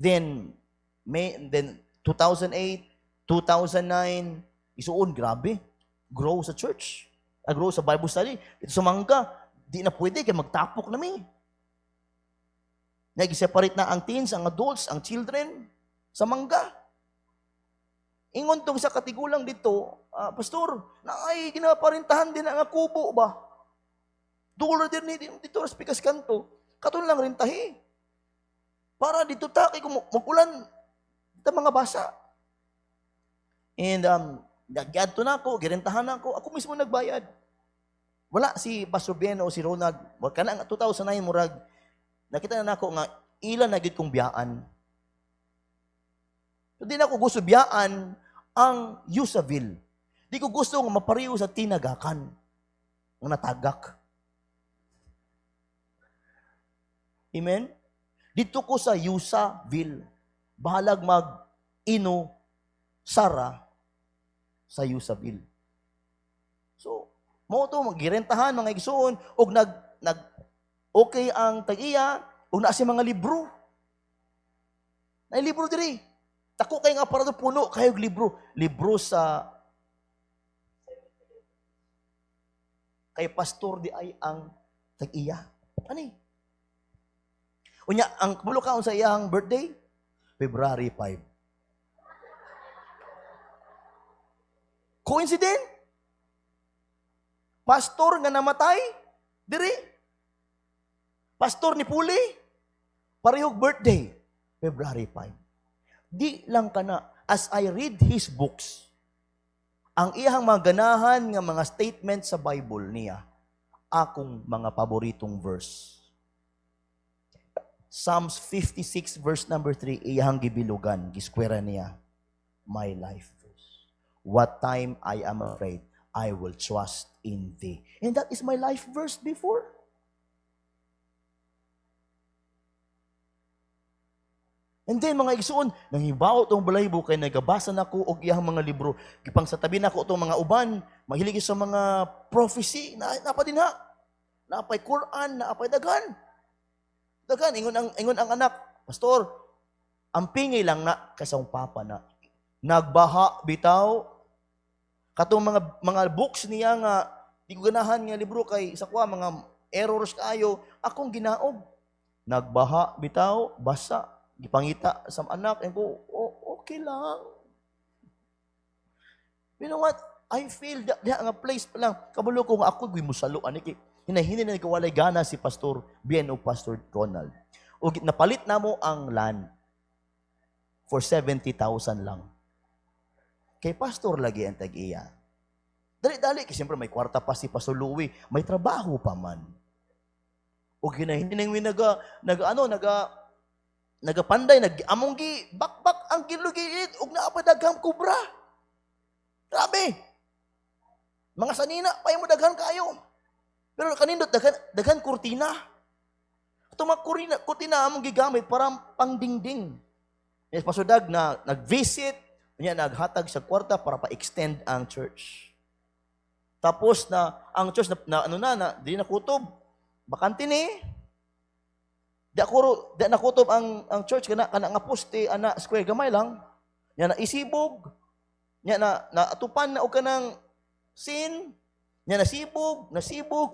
Then 2008, 2009, isuon, grabe. Grow sa church. Grow sa Bible study. Ito sa Mangga, di na pwede, kaya magtapok na mi. Nag-separate na ang teens, ang adults, ang children, sa Mangga. Ingon tong sa katigulang dito, pastor, na ay ginaparintahan din ang kubo ba? Dulo din ni dito sa pikas kanto. Katon lang rintahi. Para dito taki kung magulan ta mga basa. And nagyadto na ako, girentahan na ako mismo nagbayad. Wala si Pastor Ben o si Ronald, wag ka na 2009 murag nakita na nako nga ilan na gid kong biyaan. So, di na ako gusto biyaan ang Usaville. Di ko gusto nga mapariho sa tinagakan. Nga natagak. Amen? Dito ko sa Usaville. Bahalag mag-ino Sara sa Usaville. So, mo to magirentahan mga igsoon og nag okay ang tag-iya og naa si mga libro. Nay libro diri. Tako kay nga para puno kayog libro. Libro sa kay pastor di ay ang tag-iya. Ani? Unya, ang kabulo kaon sa iyang birthday, February 5. Coincident? Pastor nga namatay, diri. Pastor ni Puli, parehog birthday, February 5. Di lang kana, as I read his books, ang iyang mga ganahan nga mga statement sa Bible niya, akong mga paboritong verse. Psalms 56 verse number 3, iyang gibilugan, giskwera niya, my life verse. What time I am afraid, I will trust in thee. And that is my life verse before. And then mga igsoon, nanghibaw tong balaybo kay nagabasa nako og iyang mga libro. Gipang sa tabi nako tong mga uban, mahilig sa mga prophecy, napa din ha. Napay Quran, napay daghan. Daghan ingon ang anak, pastor, ang pingay lang na kasang papa na. Nagbaha bitaw katong mga books niya nga di ko ganahan nga libro kay sa kuha mga errors kayo, akong ginaog. Nagbaha bitaw, basa, gipangita sa anak, and ko, okay lang. You know what? I feel that nga place pa lang, kabulo ko nga ako gimusalo ani kay hinahinay na kawalay gana si Pastor Bien o Pastor Ronald. O napalit na mo ang land for 70,000 lang. Kay Pastor lagi ang tag-iya. Dali-dali, kasi siyempre may kwarta pa si Pastor Louie, may trabaho pa man. O hinahinay nagapanday, among gi, bakbak ang gilugiit, og naapadaghang kubra. Grabe! Mga sanina, pay mo daghan kayo. Pero kanindot, daghan kurtina. Ito mga kurtina among gigamit para pangdingding. Yes, Pastor Dag na nag-visit, naghatag sa kwarta para pa-extend ang church. Tapos na ang church di nakutob. Bakante ni. Di nakutob ang church kana nga poste ana square gamay lang. Nya na isibog. Nya na atupan na og kanang sin. Nya nasibog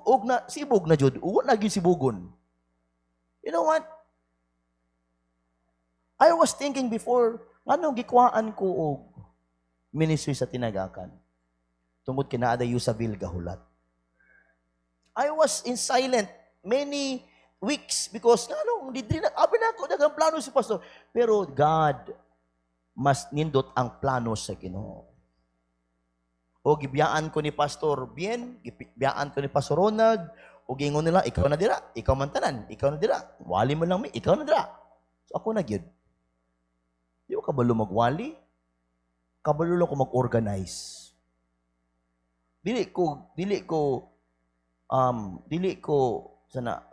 og nasibog na jud. Uwa na gyud sibugon. You know what? I was thinking before, anong gikwaan ko og ministry sa tinagakan? Tungod kinaada Usaville gahulat. I was in silent many weeks because abi na ako daghang plano si pastor. Pero God mas nindot ang plano sa Ginoo. O gibiyaan ko ni Pastor Bien, gibiyaan ko ni Pastor Ronald, o gingon nila, ikaw na dira, ikaw man tanan, ikaw na dira. Wali mo lang ikaw na dira. So ako na gyud. Di ko kabalo magwali, kabalo lang ko mag-organize. Dili ko sana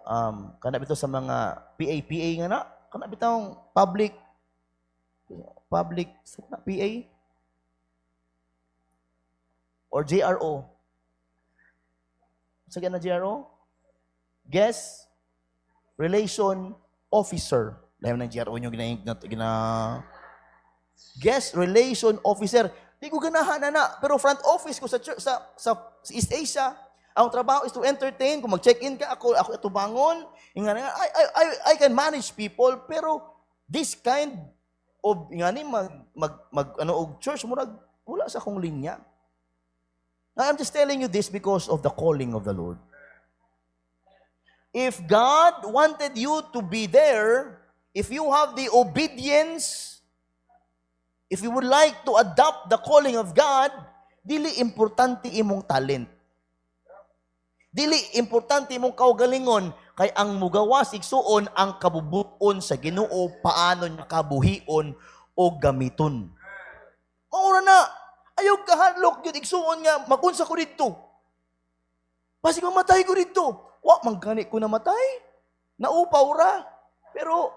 kana bitaw sa mga PA nga na, kana bitaw public sana PA or JRO. Sa na JRO? Guest Relation Officer. Lahat ng JRO nyo Guest Relation Officer. Di ko ganahan na. Pero front office ko sa East Asia, ang trabaho is to entertain. Kung mag-check-in ka, ako ito bangon. I can manage people, pero this kind o nga ni ano og church murag wala sa akong linya. Now, I'm just telling you this because of the calling of the Lord. If God wanted you to be there, if you have the obedience, if you would like to adopt the calling of God, dili importante imong talent. Dili importante imong kaugalingon, kay ang mugawas igsuon ang kabubuton sa Ginoo paano niya kabuhion o gamiton. Maura na, ayaw kahadlok yun igsuon nga magunsa ko dito. Basig mamatay ko dito. Wa manggani ko namatay. Naupaw ra. Pero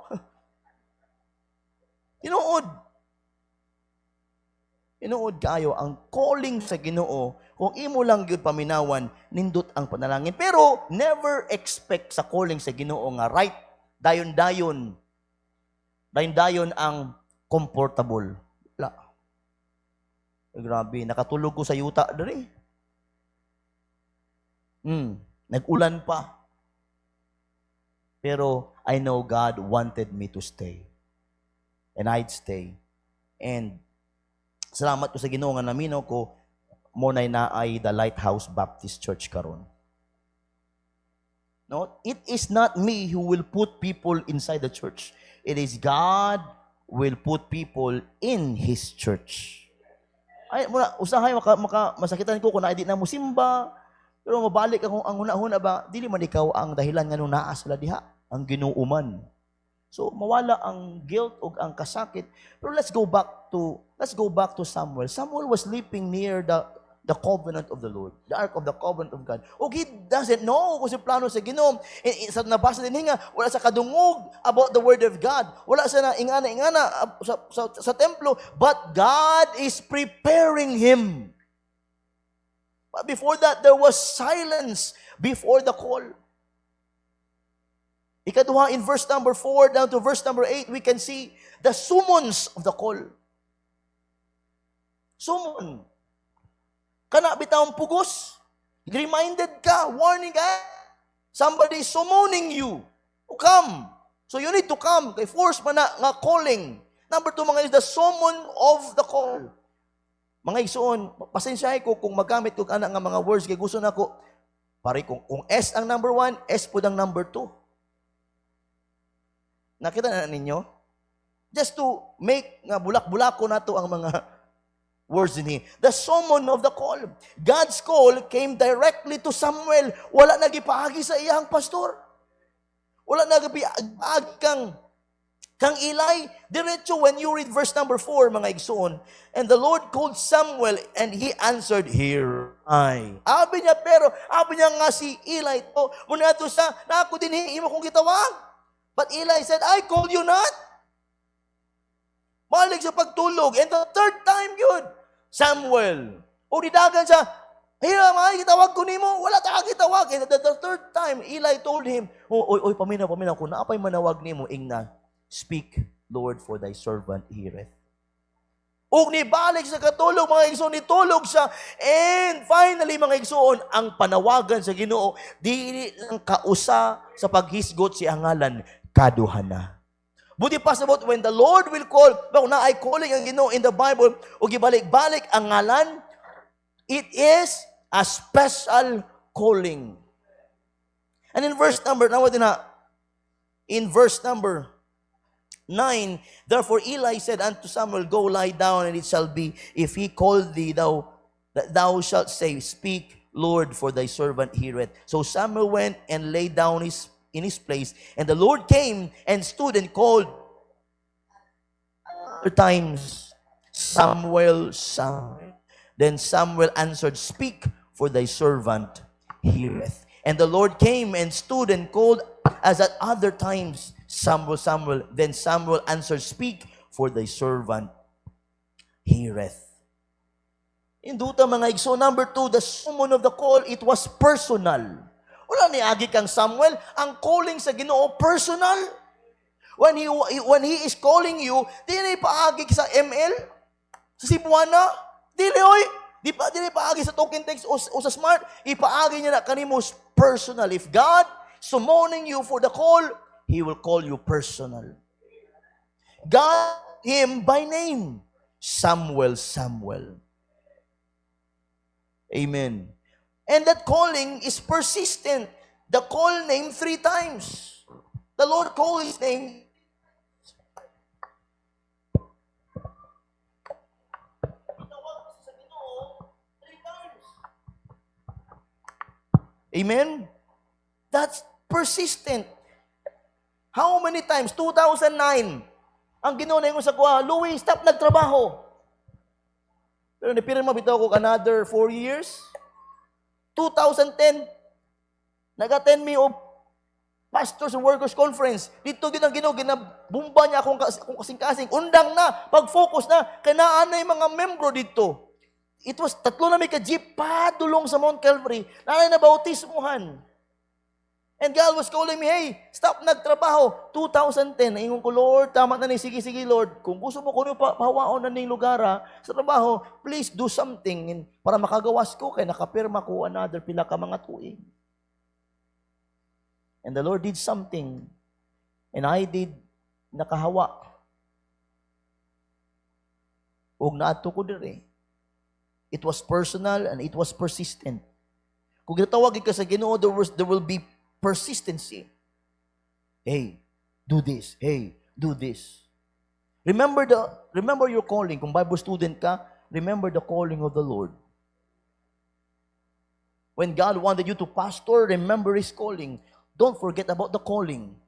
Tinuod kayo ang calling sa Ginoo. Kung imo lang gyud paminawan, nindot ang panalangin. Pero never expect sa calling sa Ginoo nga right dayon-dayon. Dayon-dayon ang comfortable. Wala. Grabe, nakatulog ko sa yuta diri. Nag-ulan pa. Pero I know God wanted me to stay. And I'd stay. And salamat ko sa Ginoo nga naminaw ko mo na ay the Lighthouse Baptist Church karon. No, it is not me who will put people inside the church. It is God will put people in His church. Ay muna usahay masakitan ko kung naidi na mo simba, pero mabalik ako ang hunahuna ba dili man ikaw ang dahilan nga nung naa sila diha, ang Ginoo man. So mawala ang guilt o ang kasakit. Pero let's go back to Samuel. Samuel was sleeping near the covenant of the Lord, the ark of the covenant of God. O he doesn't know kung si plano sa Ginoo. Sa nabasa din nga, wala sa kadungog about the word of God. Wala sa na ingana sa templo, but God is preparing him. But before that, there was silence before the call. Ikaduha, in verse number 4 down to verse number 8, we can see the summons of the call. Summon. Kana bitawang pugos. Reminded ka, warning ka. Somebody is summoning you to come. So you need to come. Kay force man na nga calling. Number 2, mga is the summon of the call. Mga igsoon, pasensyahe ko kung magamit ko ana nga mga words kay gusto na ko. Pare kung S ang number 1, S po ang number 2. Nakita na ninyo? Just to make nga bulak-bulako na to ang mga words din. The summon of the call. God's call came directly to Samuel. Wala nagipaagi sa iyang pastor. Wala nagipaagi kang Eli. Diretso when you read verse number 4, mga igsoon. And the Lord called Samuel and he answered, "Here I." Abi niya nga si Eli to, muna to sa, na ako din imo kong gitawag. But Eli said, "I called you not." Balik sa pagtulog. And the third time yun, Samuel. O didagan siya, "Hira, gitawag ko nimo, wala ta gitawag." And the third time, Eli told him, Oy, paminaw, kung naapay manawag nimo, ingna, "Speak, Lord, for thy servant heareth." O nibalik sa katulog, mga igsoon, nitulog siya. And finally, mga igsoon, ang panawagan sa Ginoo, di lang kausa sa paghisgot si angalan, kaduhana. Buti pa sabot, when the Lord will call, na ay calling ang Ginoo in the Bible, o gibalik-balik ang ngalan, it is a special calling. And in verse number 9, therefore Eli said unto Samuel, "Go lie down, and it shall be, if he call thee, that thou shalt say, Speak, Lord, for thy servant heareth." So Samuel went and lay down in his place, and the Lord came and stood and called 3 times, "Samuel, Samuel." Then Samuel answered, "Speak, for thy servant heareth." And the Lord came and stood and called as at other times, "Samuel, Samuel." Then Samuel answered, "Speak, for thy servant heareth." Induta mga igso, number 2, the summon of the call, it was personal. Wala ni agi kang Samuel, ang calling sa Ginoo personal. When he is calling you, dili paagi sa ML, sa Cebuana, dili paagi sa token text o sa smart, ipaagi niya na kanimo personal. If God summoning you for the call, He will call you personal. God him by name. Samuel, Samuel. Amen. And that calling is persistent. The call name 3 times. The Lord called his name. Amen? That's persistent. How many times? 2009. Ang ginawa na yung sa kuha, Louie, stop nagtrabaho. Pero napirma bitaw ko another 4 years. 2010, nag-attend me of Pastors and Workers Conference. Dito ginabumba niya akong kasing-kasing. Undang na, pag-focus na, kanaan na yung mga membro dito. It was 3 na may ka-jeep padulong sa Mount Calvary. Nanay na bautismuhan. And God was calling me, hey, stop nagtrabaho. 2010, naingon ko, Lord, tama na ni, sige, Lord. Kung gusto mo ko nyo pahawaon na ng lugar sa trabaho, please do something para makagawas ko, kaya nakapirma ko another pila ka mga tuig. And the Lord did something. And I did nakahawa. Ug naadto ko dire. It was personal and it was persistent. Kung ginatawag ka sa Ginoo, there will be persistency. Hey, do this. Hey, do this. Remember your calling. Kung Bible student ka, remember the calling of the Lord. When God wanted you to pastor, remember His calling. Don't forget about the calling.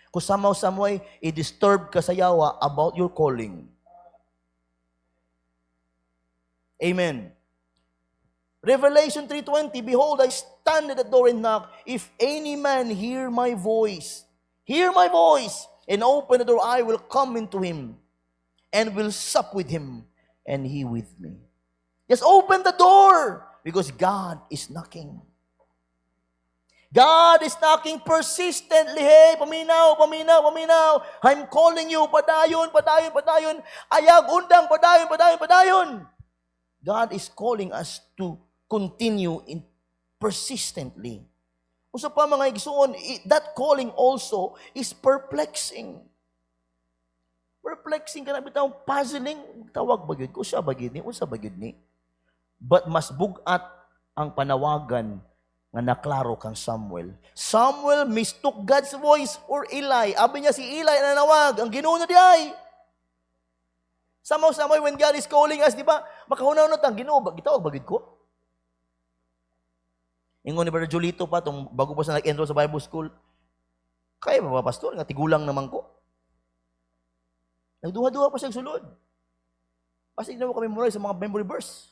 Kung somehow, some way, i-disturb ka sa yawa about your calling. Amen. Revelation 3:20, behold, I stand at the door and knock. If any man hear my voice, and open the door, I will come into him, and will sup with him, and he with me. Just open the door, because God is knocking. God is knocking persistently. Hey, paminaw. I'm calling you, padayon. Ayag, undang, padayon. God is calling us to continue in persistently. Usa pa mga igsoon, that calling also is perplexing. Perplexing ka na bitaw, puzzling, tawag bagid ko siya bagid ni, unsa bagid ni. But mas bugat ang panawagan nga naklaro kang Samuel. Samuel mistook God's voice or Eli. Abi niya si Eli na nanawag, ang Ginoo na diay. Somehow, when God is calling us, di ba? Makahunahunot ang Ginoo, gitawag bagid ko. Ingon ni Brother Julito pa, bago pa sa nag-enroll sa Bible School, kaya ba pastor? Nga tigulang naman ko. Nagduha-duha pa siyang sulod. Kasi ginawa kami mula sa mga memory verse.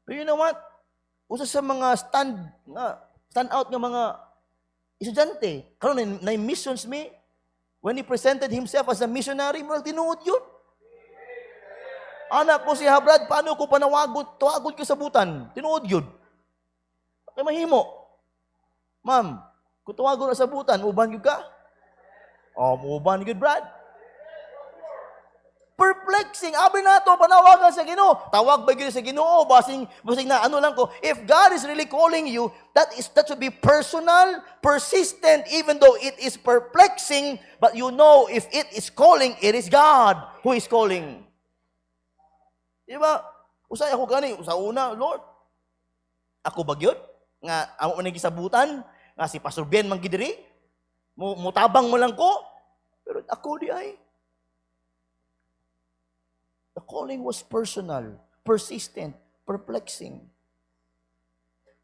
Pero you know what? Usa sa mga stand out nga mga estudyante, karon na missions me, when he presented himself as a missionary, murag tinuod yun. Anak ko si Habrad, paano ko tuwagod ko sa butan? Tinuod yun. Kaya mahimo. Ma'am, kung tuwagod na sa butan, uban yun ka? Uban yun, Brad. Perplexing. Abi na to, panawagan sa Ginoo. Tawag ba yun sa Ginoo? Basing na ano lang ko. If God is really calling you, that should be personal, persistent, even though it is perplexing, but you know if it is calling, it is God who is calling. Diba? Usay ako gani, sa una, Lord, ako ba yun? Nga, ako na gisabutan, nga si Pastor Ben manggidiri, mutabang mo lang ko, pero ako di ay. The calling was personal, persistent, perplexing.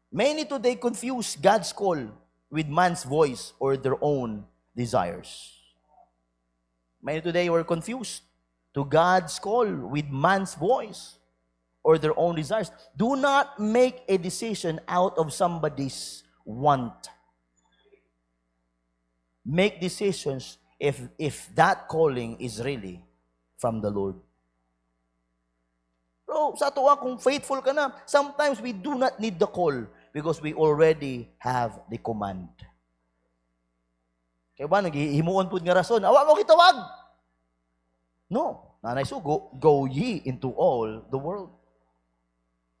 Many today confuse God's call with man's voice or their own desires. Many today were confused to God's call with man's voice or their own desires. Do not make a decision out of somebody's want. Make decisions if that calling is really from the Lord. Bro, sa tuwa kung faithful ka na, sometimes we do not need the call because we already have the command. Kaya ba, naghihimuon po nga rason, awa mo kitawag. No. Nanay sugo, go ye into all the world.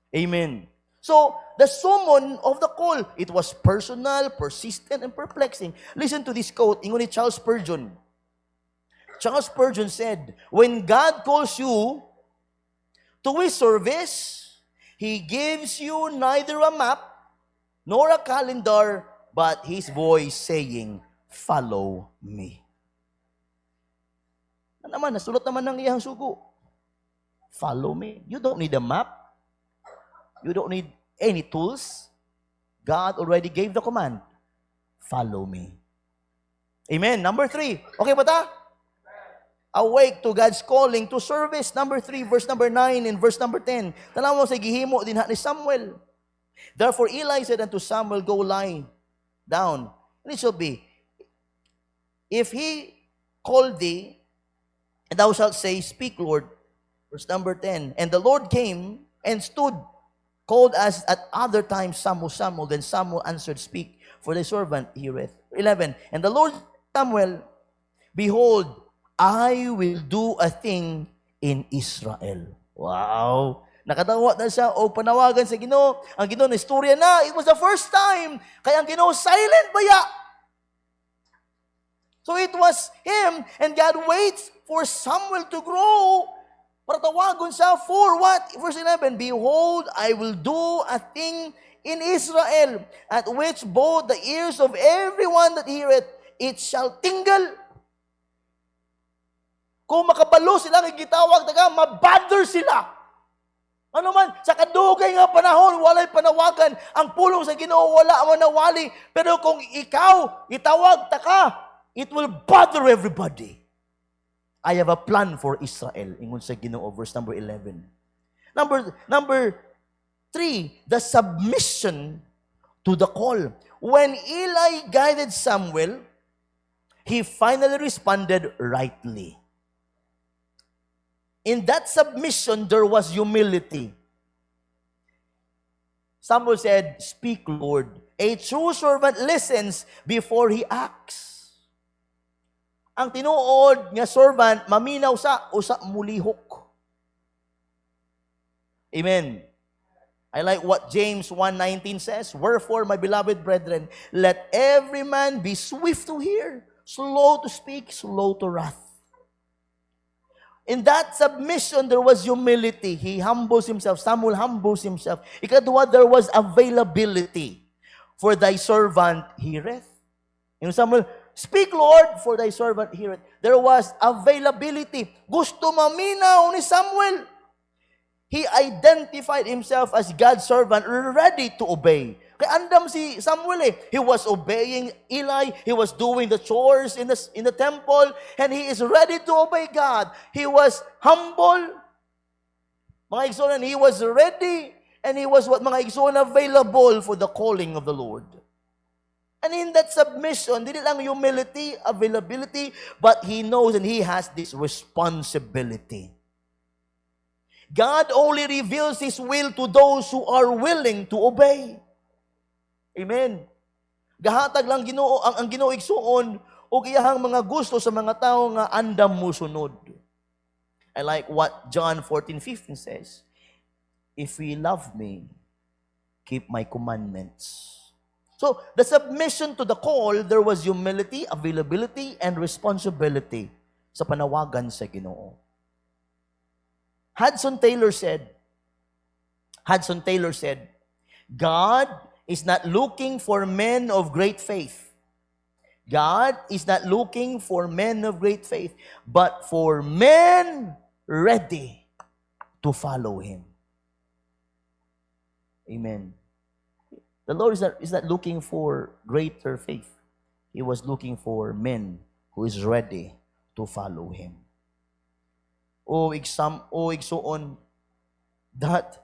Amen. So, the summon of the call, it was personal, persistent, and perplexing. Listen to this quote, ingon ni Charles Spurgeon. Charles Spurgeon said, when God calls you to His service, He gives you neither a map nor a calendar, but His voice saying, follow me. Ano naman, nasulat naman ng iyang sugo. Follow me. You don't need a map. You don't need any tools. God already gave the command. Follow me. Amen. Number 3. Okay ba ta? Awake to God's calling to service. Number 3, verse number 9 and verse number 10. Tanaw mo sa gihimo din ni Samuel. Therefore Eli said unto Samuel, go lie down. And it shall be, if he called thee, and thou shalt say, speak, Lord. Verse number 10. And the Lord came and stood, called as at other times, Samuel, Samuel. Then Samuel answered, speak, for thy servant heareth. 11. And the Lord Samuel, behold, I will do a thing in Israel. Wow! Nakatawa na siya o panawagan sa Ginoo. Ang Ginoo na istorya na. It was the first time. Kaya ang Ginoo silent baya. So it was him, and God waits for Samuel to grow para tawagon siya for what? Verse 11, behold, I will do a thing in Israel, at which both the ears of everyone that heareth, it shall tingle. Kung makabalo sila, gitawag taga, mabother sila. Ano man, sa kadugay nga panahon, walay panawagan. Ang pulong sa Ginoo, wala man nawali. Pero kung ikaw, itawag taka, it will bother everybody. I have a plan for Israel. Ingon sa Ginoo, verse number 11. Number 3, the submission to the call. When Eli guided Samuel, he finally responded rightly. In that submission, there was humility. Samuel said, speak, Lord. A true servant listens before he acts. Ang tinuod nga servant, maminaw sa usa mulihok. Amen. I like what James 1:19 says, wherefore, my beloved brethren, let every man be swift to hear, slow to speak, slow to wrath. In that submission, there was humility. He humbles himself. Samuel humbles himself. Ikadwa, there was availability. For thy servant heareth. Yung Samuel, speak, Lord, for thy servant heareth. There was availability. Gusto maminaw ni Samuel. He identified himself as God's servant, ready to obey. Kaya andam si Samuel He was obeying Eli. He was doing the chores in the temple. And he is ready to obey God. He was humble. Mga igsoon, he was ready. And he was mga igsoon, available for the calling of the Lord. And in that submission, hindi lang humility, availability, but he knows and he has this responsibility. God only reveals His will to those who are willing to obey. Amen. Gahatag lang Ginoo ang Ginoo igsuon o iyahang mga gusto sa mga tao nga andam musunod. I like what John 14:15 says. If ye love me, keep my commandments. So, the submission to the call, there was humility, availability, and responsibility sa panawagan sa Ginoo. Hudson Taylor said, God is not looking for men of great faith. God is not looking for men of great faith, but for men ready to follow Him. Amen. The Lord is not looking for greater faith. He was looking for men who is ready to follow Him. Igsuon, that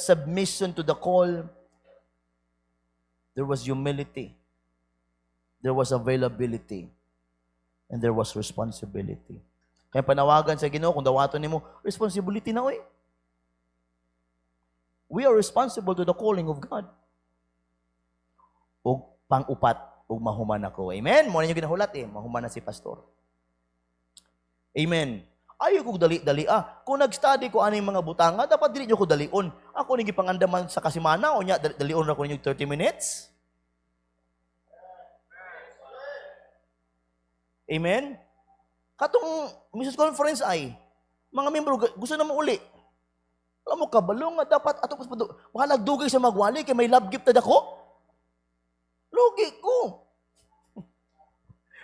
submission to the call, there was humility, there was availability, and there was responsibility. Kaya panawagan sa Ginoo, kung dawaton nimo, responsibility na oy. We are responsible to the calling of God. O pang-upat, o mahuman ako. Amen? Muna nyo ginahulat mahuman na si pastor. Amen. Ayaw ko dali-dali. Kung nag-study ko ano yung mga butanga, dapat dili nyo ko dalion. Ako nang ipangandaman sa kasimana, o niya, dalion na ko ninyo 30 minutes. Amen? Katong Mrs. Conference ay, mga membro, gusto na mo uli. Alam mo, kabalo nga dapat, ato mas walag dugay sa magwali, kay may love gift na dako. Lugi ko.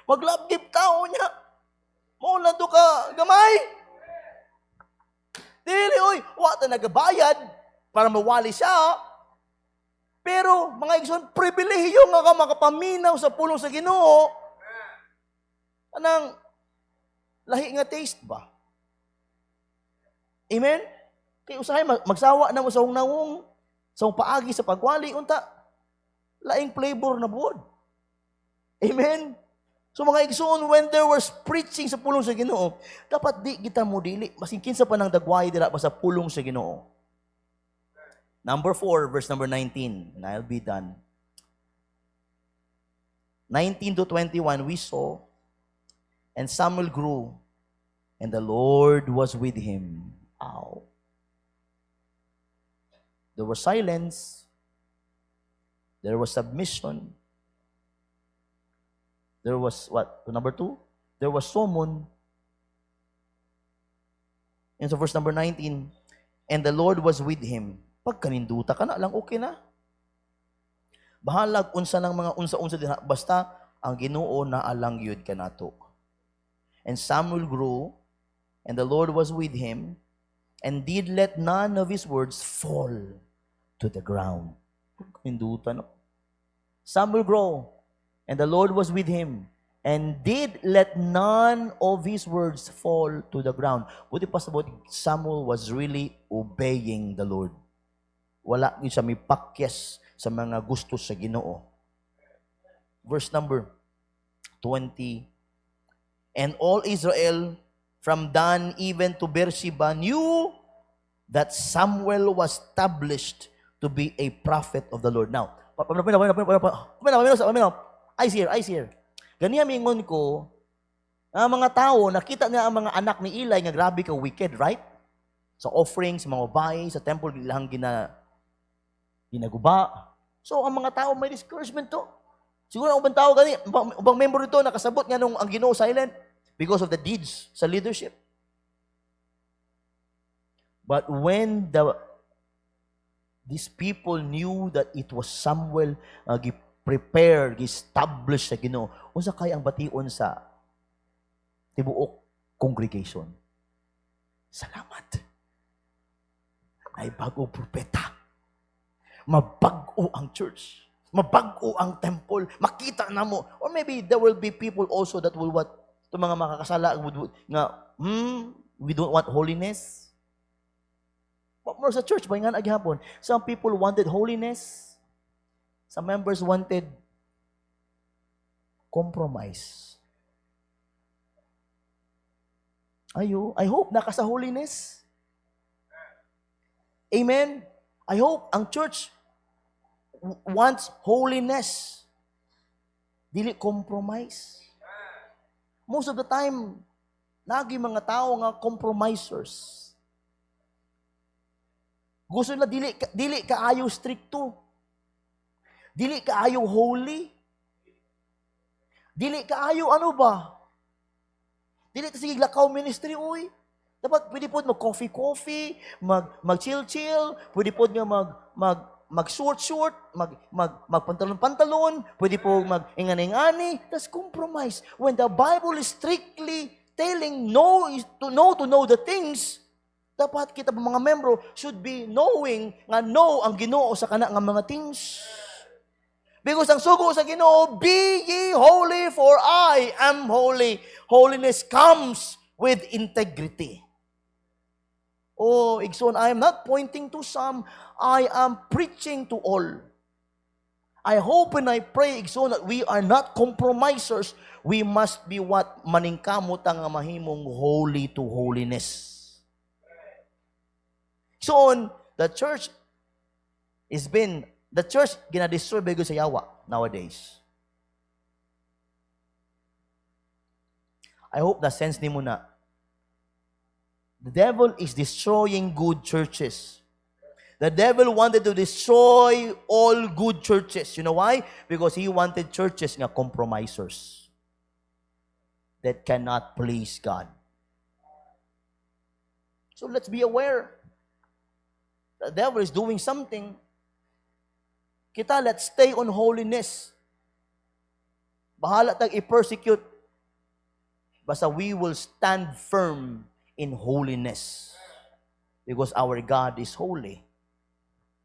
Mag-love gift ka, o niya. Maulan to ka, gamay. Dili, oy, wata nagabayad para mawali siya. Pero, mga igsoon, pribilehiyo nga ka makapaminaw sa pulong sa Ginoo. Anang, lahi nga taste ba? Amen? Kaya usahay, magsawa na mo sa hungnawong, sa paagi, sa pagwali, unta, laing flavor na buod. Amen? So mga igsoon, when there was preaching sa pulong sa Ginoo, dapat di kita mo dili, masin kinsa pa nang dagway dira sa pulong sa Ginoo. Number 4, verse number 19, and I'll be done. 19 to 21, we saw, and Samuel grew, and the Lord was with him. Ow. There was silence. There was submission. There was what? Number 2? There was summon. And so verse number 19, and the Lord was with him. Pag kaninduta ka na lang, okay na. Bahalag unsa ng mga unsa-unsa din, basta ang Ginoo na alang yun ka nato. And Samuel grew, and the Lord was with him, and did let none of his words fall to the ground. Kaninduta no? Samuel grew, and the Lord was with him, and did let none of his words fall to the ground. Buti pa sabot, Samuel was really obeying the Lord. Wala yun siya may pakyas sa mga gusto sa Ginoo. Verse number 20. And all Israel, from Dan even to Beersheba, knew that Samuel was established to be a prophet of the Lord. Now, eyes here. Ganiya mingon ko, ang mga tao, nakita niya ang mga anak ni Eli nga grabe ka wicked, right? Sa offerings, sa mga babae, sa temple, ilang ginaguba. So, ang mga tao may discouragement to. Siguro ang ubang tao gani, ubang member nito nakasabot nga nung ang Ginoo silent because of the deeds sa leadership. But when these people knew that it was Samuel prepared, established sa Ginoo, unsa kay ang bation sa tibuok congregation? Salamat. Ay bagong propeta. Mabag-o ang church. Mabag-o ang temple. Makita na mo. Or maybe there will be people also that will what? Itong mga makakasala nga, we don't want holiness. But more sa church, bayan nga aghapon. Some people wanted holiness. Some members wanted compromise. I hope naka sa holiness. Amen? I hope ang church wants holiness. Dili compromise. Most of the time, nagi mga tao nga compromisers. Gusto nila dili kaayo stricto. Dili kaayo holy. Dili kaayo ano ba? Dili ta sige lakaw ministry oy. Dapat pwede po mag-coffee, mag-chill-chill, pwede po nga mag-short-short, magpantalon-pantalon, pwede po mag-ingani-ingani. That's compromise. When the Bible is strictly telling to know the things, dapat kita mga membro should be knowing nga know ang Ginoo sa kana nga mga things. Because ang sugo sa Ginoo, be ye holy for I am holy. Holiness comes with integrity. Oh, igsoon, I am not pointing to some, I am preaching to all. I hope and I pray, igsoon, that we are not compromisers. We must be what? Maningkamot ang mahimong holy to holiness. Igsoon, the church ginadestroy bago sa yawa nowadays. I hope na sense ni mo na. The devil is destroying good churches. The devil wanted to destroy all good churches. You know why? Because he wanted churches nga compromisers. that cannot please God. So let's be aware. The devil is doing something. Kita, let's stay on holiness. Bahala tag i-persecute. Basta we will stand firm in holiness. Because our God is holy.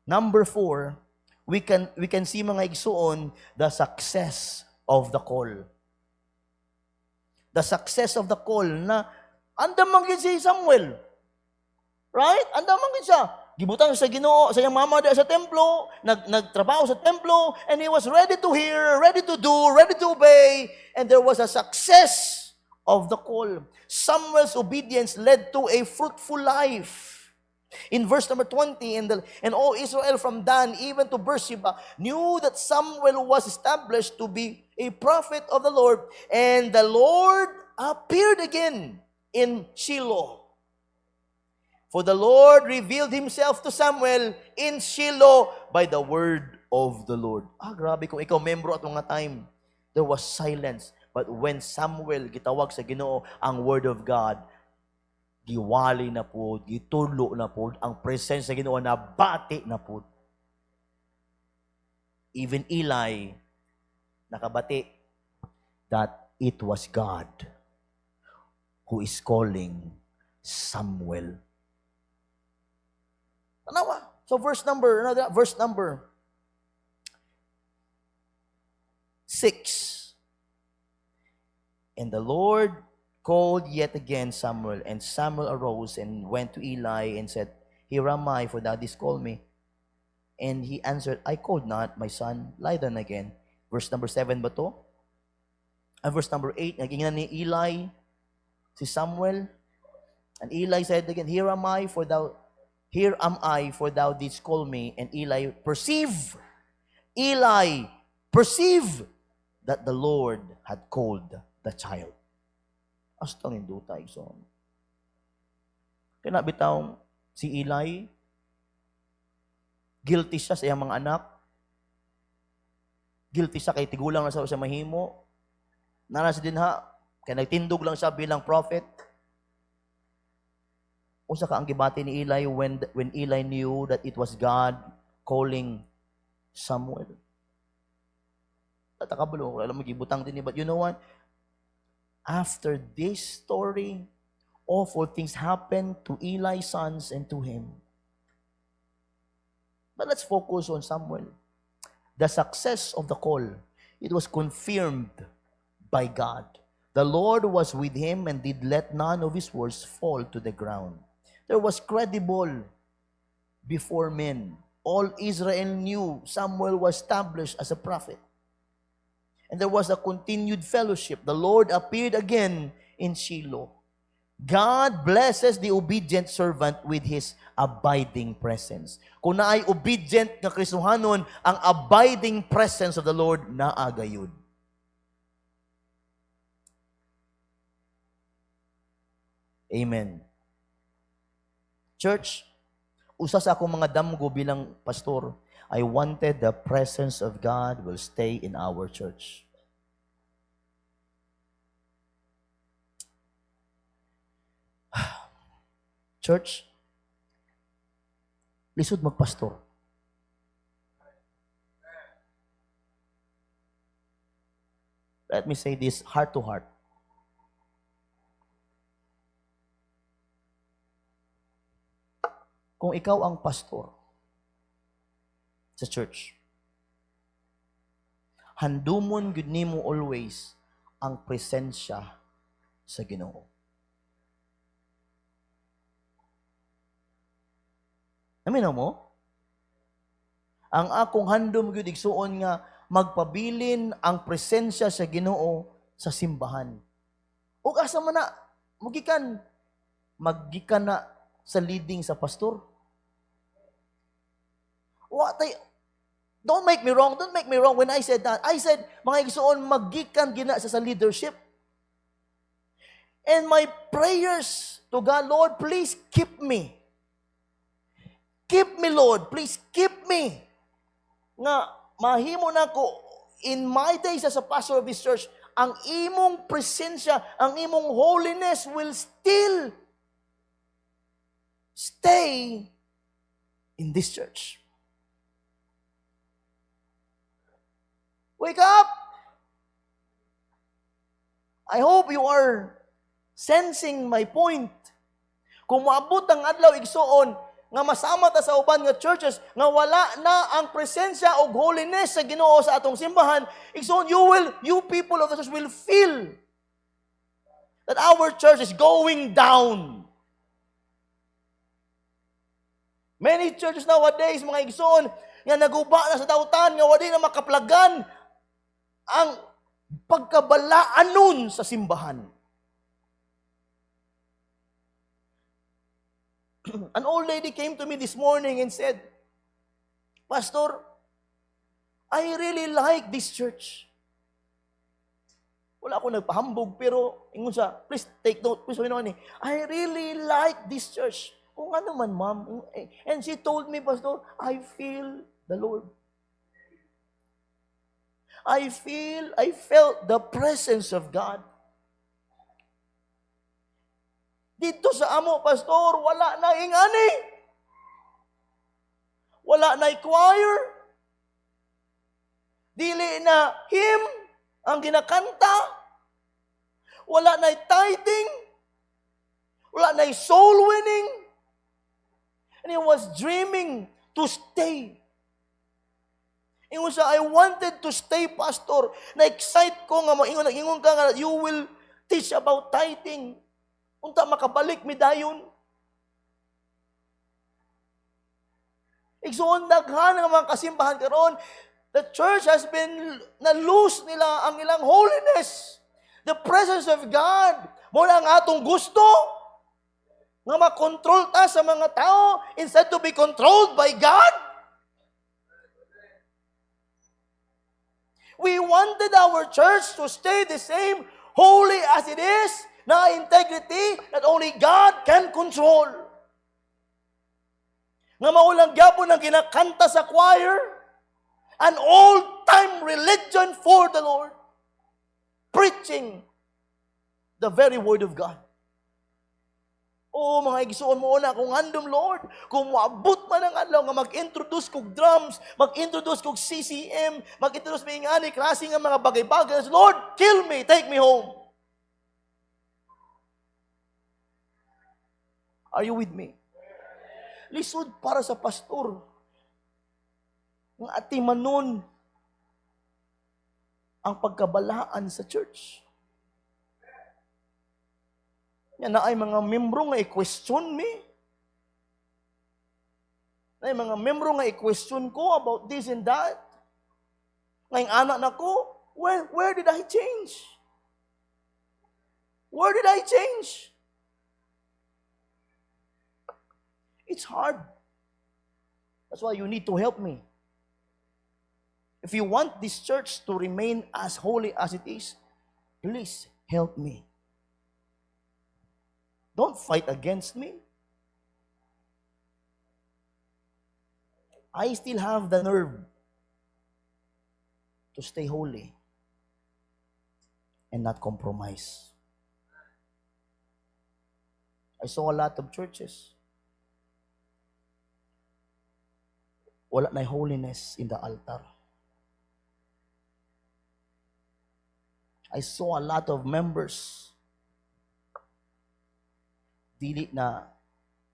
Number 4, we can see mga igsoon, the success of the call. The success of the call na andam man gyud si Samuel. Right? Andam man gyud siya. Gibutang sa Ginoo, sa iyang mama sa templo, nagtrabaho sa templo, and he was ready to hear, ready to do, ready to obey, and there was a success of the call. Samuel's obedience led to a fruitful life. In verse number 20, and all Israel from Dan even to Beersheba knew that Samuel was established to be a prophet of the Lord, and the Lord appeared again in Shiloh. For the Lord revealed Himself to Samuel in Shiloh by the word of the Lord. Grabe, kung ikaw membro at mga time, there was silence. But when Samuel gitawag sa Ginoo ang word of God, giwali na po, gitulo na po, ang presensya sa Ginoo na bati na po. Even Eli, nakabati that it was God who is calling Samuel. Tanawa. So verse number 6. And the Lord called yet again Samuel, and Samuel arose and went to Eli and said, Here am I, for thou didst call me. And he answered, I called not, my son, lie down again. Verse number 7 ba to? And verse number 8, nagingnan ni Eli si Samuel. And Eli said again, Here am I, for thou didst call me. And Eli perceive that the Lord had called the child. Astang indutay son. Kaya bitaw si Eli, guilty siya sa iyang mga anak. Guilty siya kay tigulang na sa mahimo. Nanas din ha, kaya nagtindog lang siya bilang prophet. Usa ka ang gibati ni Eli when Eli knew that it was God calling Samuel. Tatakabulo, alam mo gibutang din, but you know what? After this story, awful things happened to Eli's sons and to him. But let's focus on Samuel. The success of the call, it was confirmed by God. The Lord was with him and did let none of his words fall to the ground. There was credible before men. All Israel knew Samuel was established as a prophet. And there was a continued fellowship. The Lord appeared again in Shiloh. God blesses the obedient servant with His abiding presence. Kung naay obedient nga Kristohanon, ang abiding presence of the Lord naagayod. Amen. Church, usa sa akong mga damgo bilang pastor, I wanted the presence of God will stay in our church. Church, lisod magpastor. Let me say this heart to heart. Kung ikaw ang pastor sa church, handumon gud nimo always ang presensya sa Ginoo. Aminaw mo? Ang akong handom gud igsuon nga magpabilin ang presensya sa Ginoo sa simbahan. Ug asa man na magikan na sa leading sa pastor. Don't make me wrong when I said that. I said, mga igsoon, magikan gina sa leadership. And my prayers to God, Lord, please keep me. Keep me, Lord. Please keep me. Nga, mahimo na ko, in my days as a pastor of this church, ang imong presensya, ang imong holiness will still stay in this church. Wake up! I hope you are sensing my point. Kung maabot ang adlaw igsuon nga masama ta sa uban nga churches nga wala na ang presensya og holiness sa Ginoo sa atong simbahan, igsuon you people of the church will feel that our church is going down. Many churches nowadays, mga igsoon, nga naguba na sa dautan, nga wala na makaplagan ang pagkabalaanon sa simbahan. An old lady came to me this morning and said, Pastor, I really like this church. Wala ako nagpahambog, pero ingon siya, please take note, please ni, I really like this church. Kung ano man, ma'am. And she told me, Pastor, I feel the Lord. I felt the presence of God. Dito sa amo, Pastor, wala na ingani. Wala na choir. Dili na hymn ang ginakanta. Wala na tithing. Wala na soul winning. And he was dreaming to stay. Ingon siya, I wanted to stay, Pastor. Na-excite ko nga, ingon ka nga, you will teach about tithing. Unta makabalik mi dayon. Igsuon daghan nga mga kasimbahan karon, the church has been na-lose nila ang ilang holiness. The presence of God. Muna ang atong gusto nga makontrol ta sa mga tao instead to be controlled by God. We wanted our church to stay the same, holy as it is, na integrity that only God can control. Nga maulang gyapon ang ginakanta sa choir, an old-time religion for the Lord, preaching the very word of God. Oh, mga igsuon mo na kung andom, Lord, kung maabot man ang adlaw nga mag-introduce kog drums, mag-introduce kog CCM, mag-introduce may ingani klase nga mga bagay-bagay, Lord, kill me, take me home. Are you with me? Lisod para sa pastor. Ng atimanon ang pagkabalaan sa church. Yan na ay mga membro nga i-question me. Na ay mga membro nga i-question ko about this and that. Ngayong anak na ko, where did I change? Where did I change? It's hard. That's why you need to help me. If you want this church to remain as holy as it is, please help me. Don't fight against me. I still have the nerve to stay holy and not compromise. I saw a lot of churches. Wala na holiness in the altar. I saw a lot of members dili na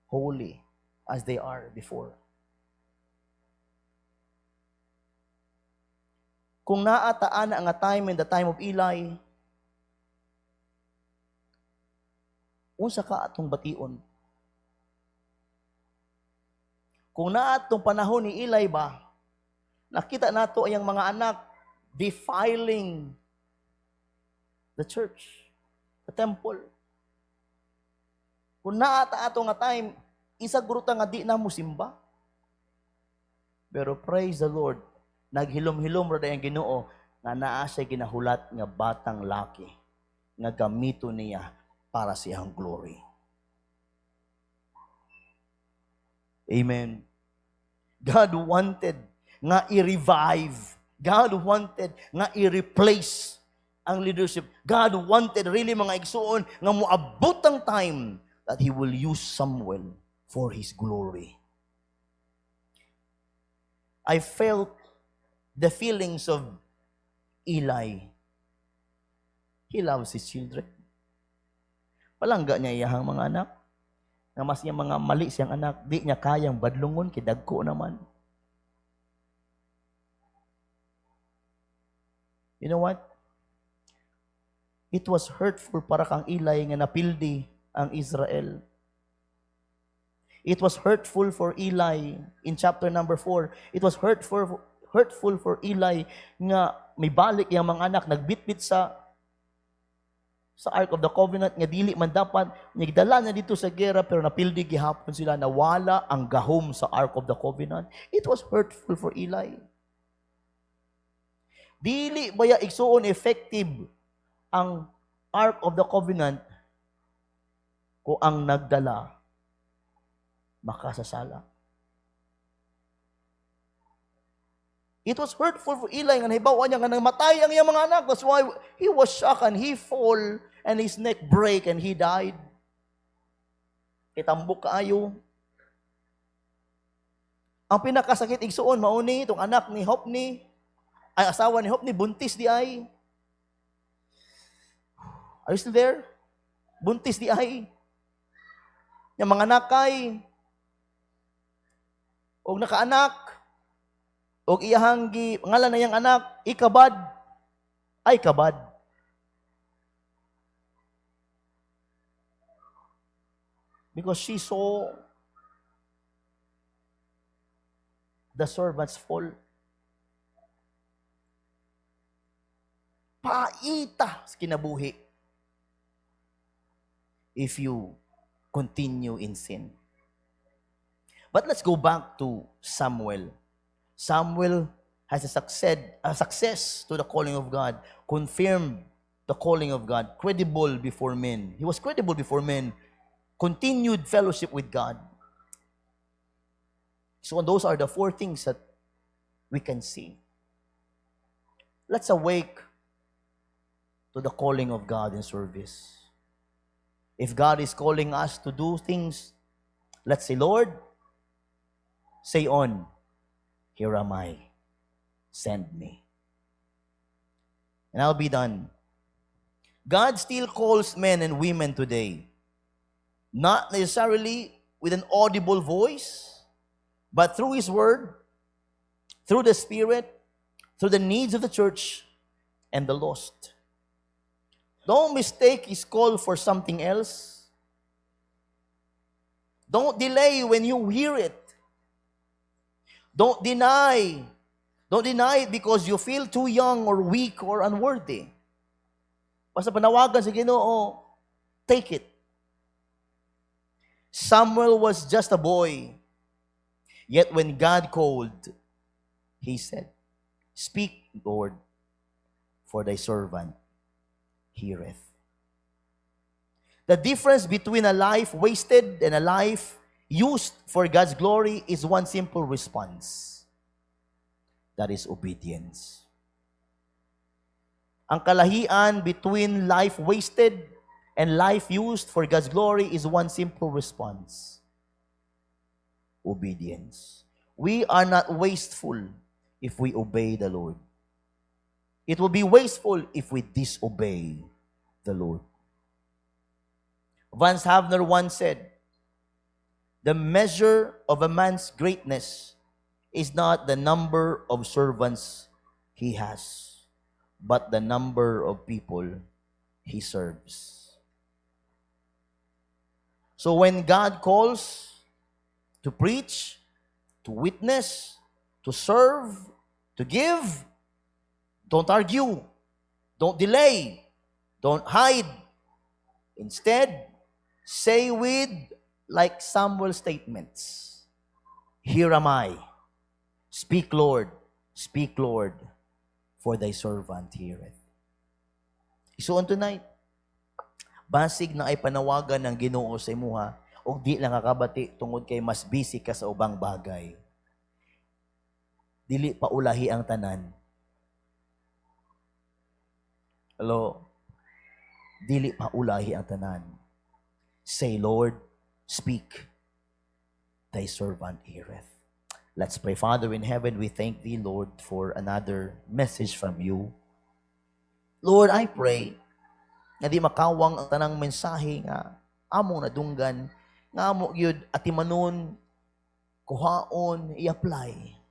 holy as they are before. Kung naataan ang time in the time of Eli, unsa ka atong bation? Kung naatong panahon ni Eli ba, nakita nato ang mga anak defiling the church, the temple. Kung naata ato nga time, isa guruta nga di na mo simba. Pero praise the Lord, naghilom-hilom ra ang Ginoo nga naa siya ginahulat nga batang laki nga gamito niya para sa iyang glory. Amen. God wanted nga i-revive. God wanted nga i-replace ang leadership. God wanted really mga igsuon nga moabot ang time that He will use Samuel for His glory. I felt the feelings of Eli. He loves his children. Palangga niya iyahang mga anak. Nga mas niya mga mali siyang anak, di niya kayang badlungon, kidagko naman. You know what? It was hurtful para kang Eli nga napildi ang Israel. It was hurtful for Eli in chapter number 4. It was hurtful for Eli nga may balik yung mga anak nagbitbit sa Ark of the Covenant nga dili man dapat nigdala na dito sa gera pero napildi gihapon sila, nawala ang gahom sa Ark of the Covenant. It was hurtful for Eli. Dili baya igsuon effective ang Ark of the Covenant kung ang nagdala makasasala. It was hurtful for Eli nga nahibawa niya nga namatay ang iyang mga anak. That's why he was shocked and he fall and his neck break and he died. Itambok kaayo. Ang pinakasakit igsuon mauni itong anak ni Hopni, ay asawa ni Hopni buntis di ay. Are you still there? Buntis di ay. Yung mga nakay, og nakaanak, og iyahang ngalan na yang anak, ikabad, ay kabad. Because she saw the servants fall. Paita sa kinabuhi if you continue in sin. But let's go back to Samuel. Samuel has a success to the calling of God, confirmed the calling of God, credible before men. He was credible before men, continued fellowship with God. So those are the four things that we can see. Let's awake to the calling of God in service. If God is calling us to do things, let's say, Lord, say on, here am I, send me. And I'll be done. God still calls men and women today, not necessarily with an audible voice, but through His Word, through the Spirit, through the needs of the church and the lost. Don't mistake His call for something else. Don't delay when you hear it. Don't deny. Don't deny it because you feel too young or weak or unworthy. Basta panawagan sa Ginoo, take it. Samuel was just a boy. Yet when God called, he said, "Speak, Lord, for thy servant heareth." The difference between a life wasted and a life used for God's glory is one simple response. That is obedience. Ang kalahian between life wasted and life used for God's glory is one simple response. Obedience. We are not wasteful if we obey the Lord. It will be wasteful if we disobey the Lord. Vance Havner once said, "The measure of a man's greatness is not the number of servants he has, but the number of people he serves." So when God calls to preach, to witness, to serve, to give, don't argue, don't delay, don't hide. Instead, say with like Samuel's statements, "Here am I. Speak, Lord, for thy servant heareth." So on tonight, basig na ay panawagan ng Ginoo sa imuha, o di lang kakabati tungod kay mas busy ka sa ubang bagay. Dili paulahi ang tanan. Hello? Dili pa ulahi ang tanan. Say, Lord, speak. Thy servant heareth. Let's pray. Father in heaven, we thank thee, Lord, for another message from you. Lord, I pray nga di makawang ang tanang mensahe nga among nadunggan, nga amo gyud atimanon, kuhaon, i-apply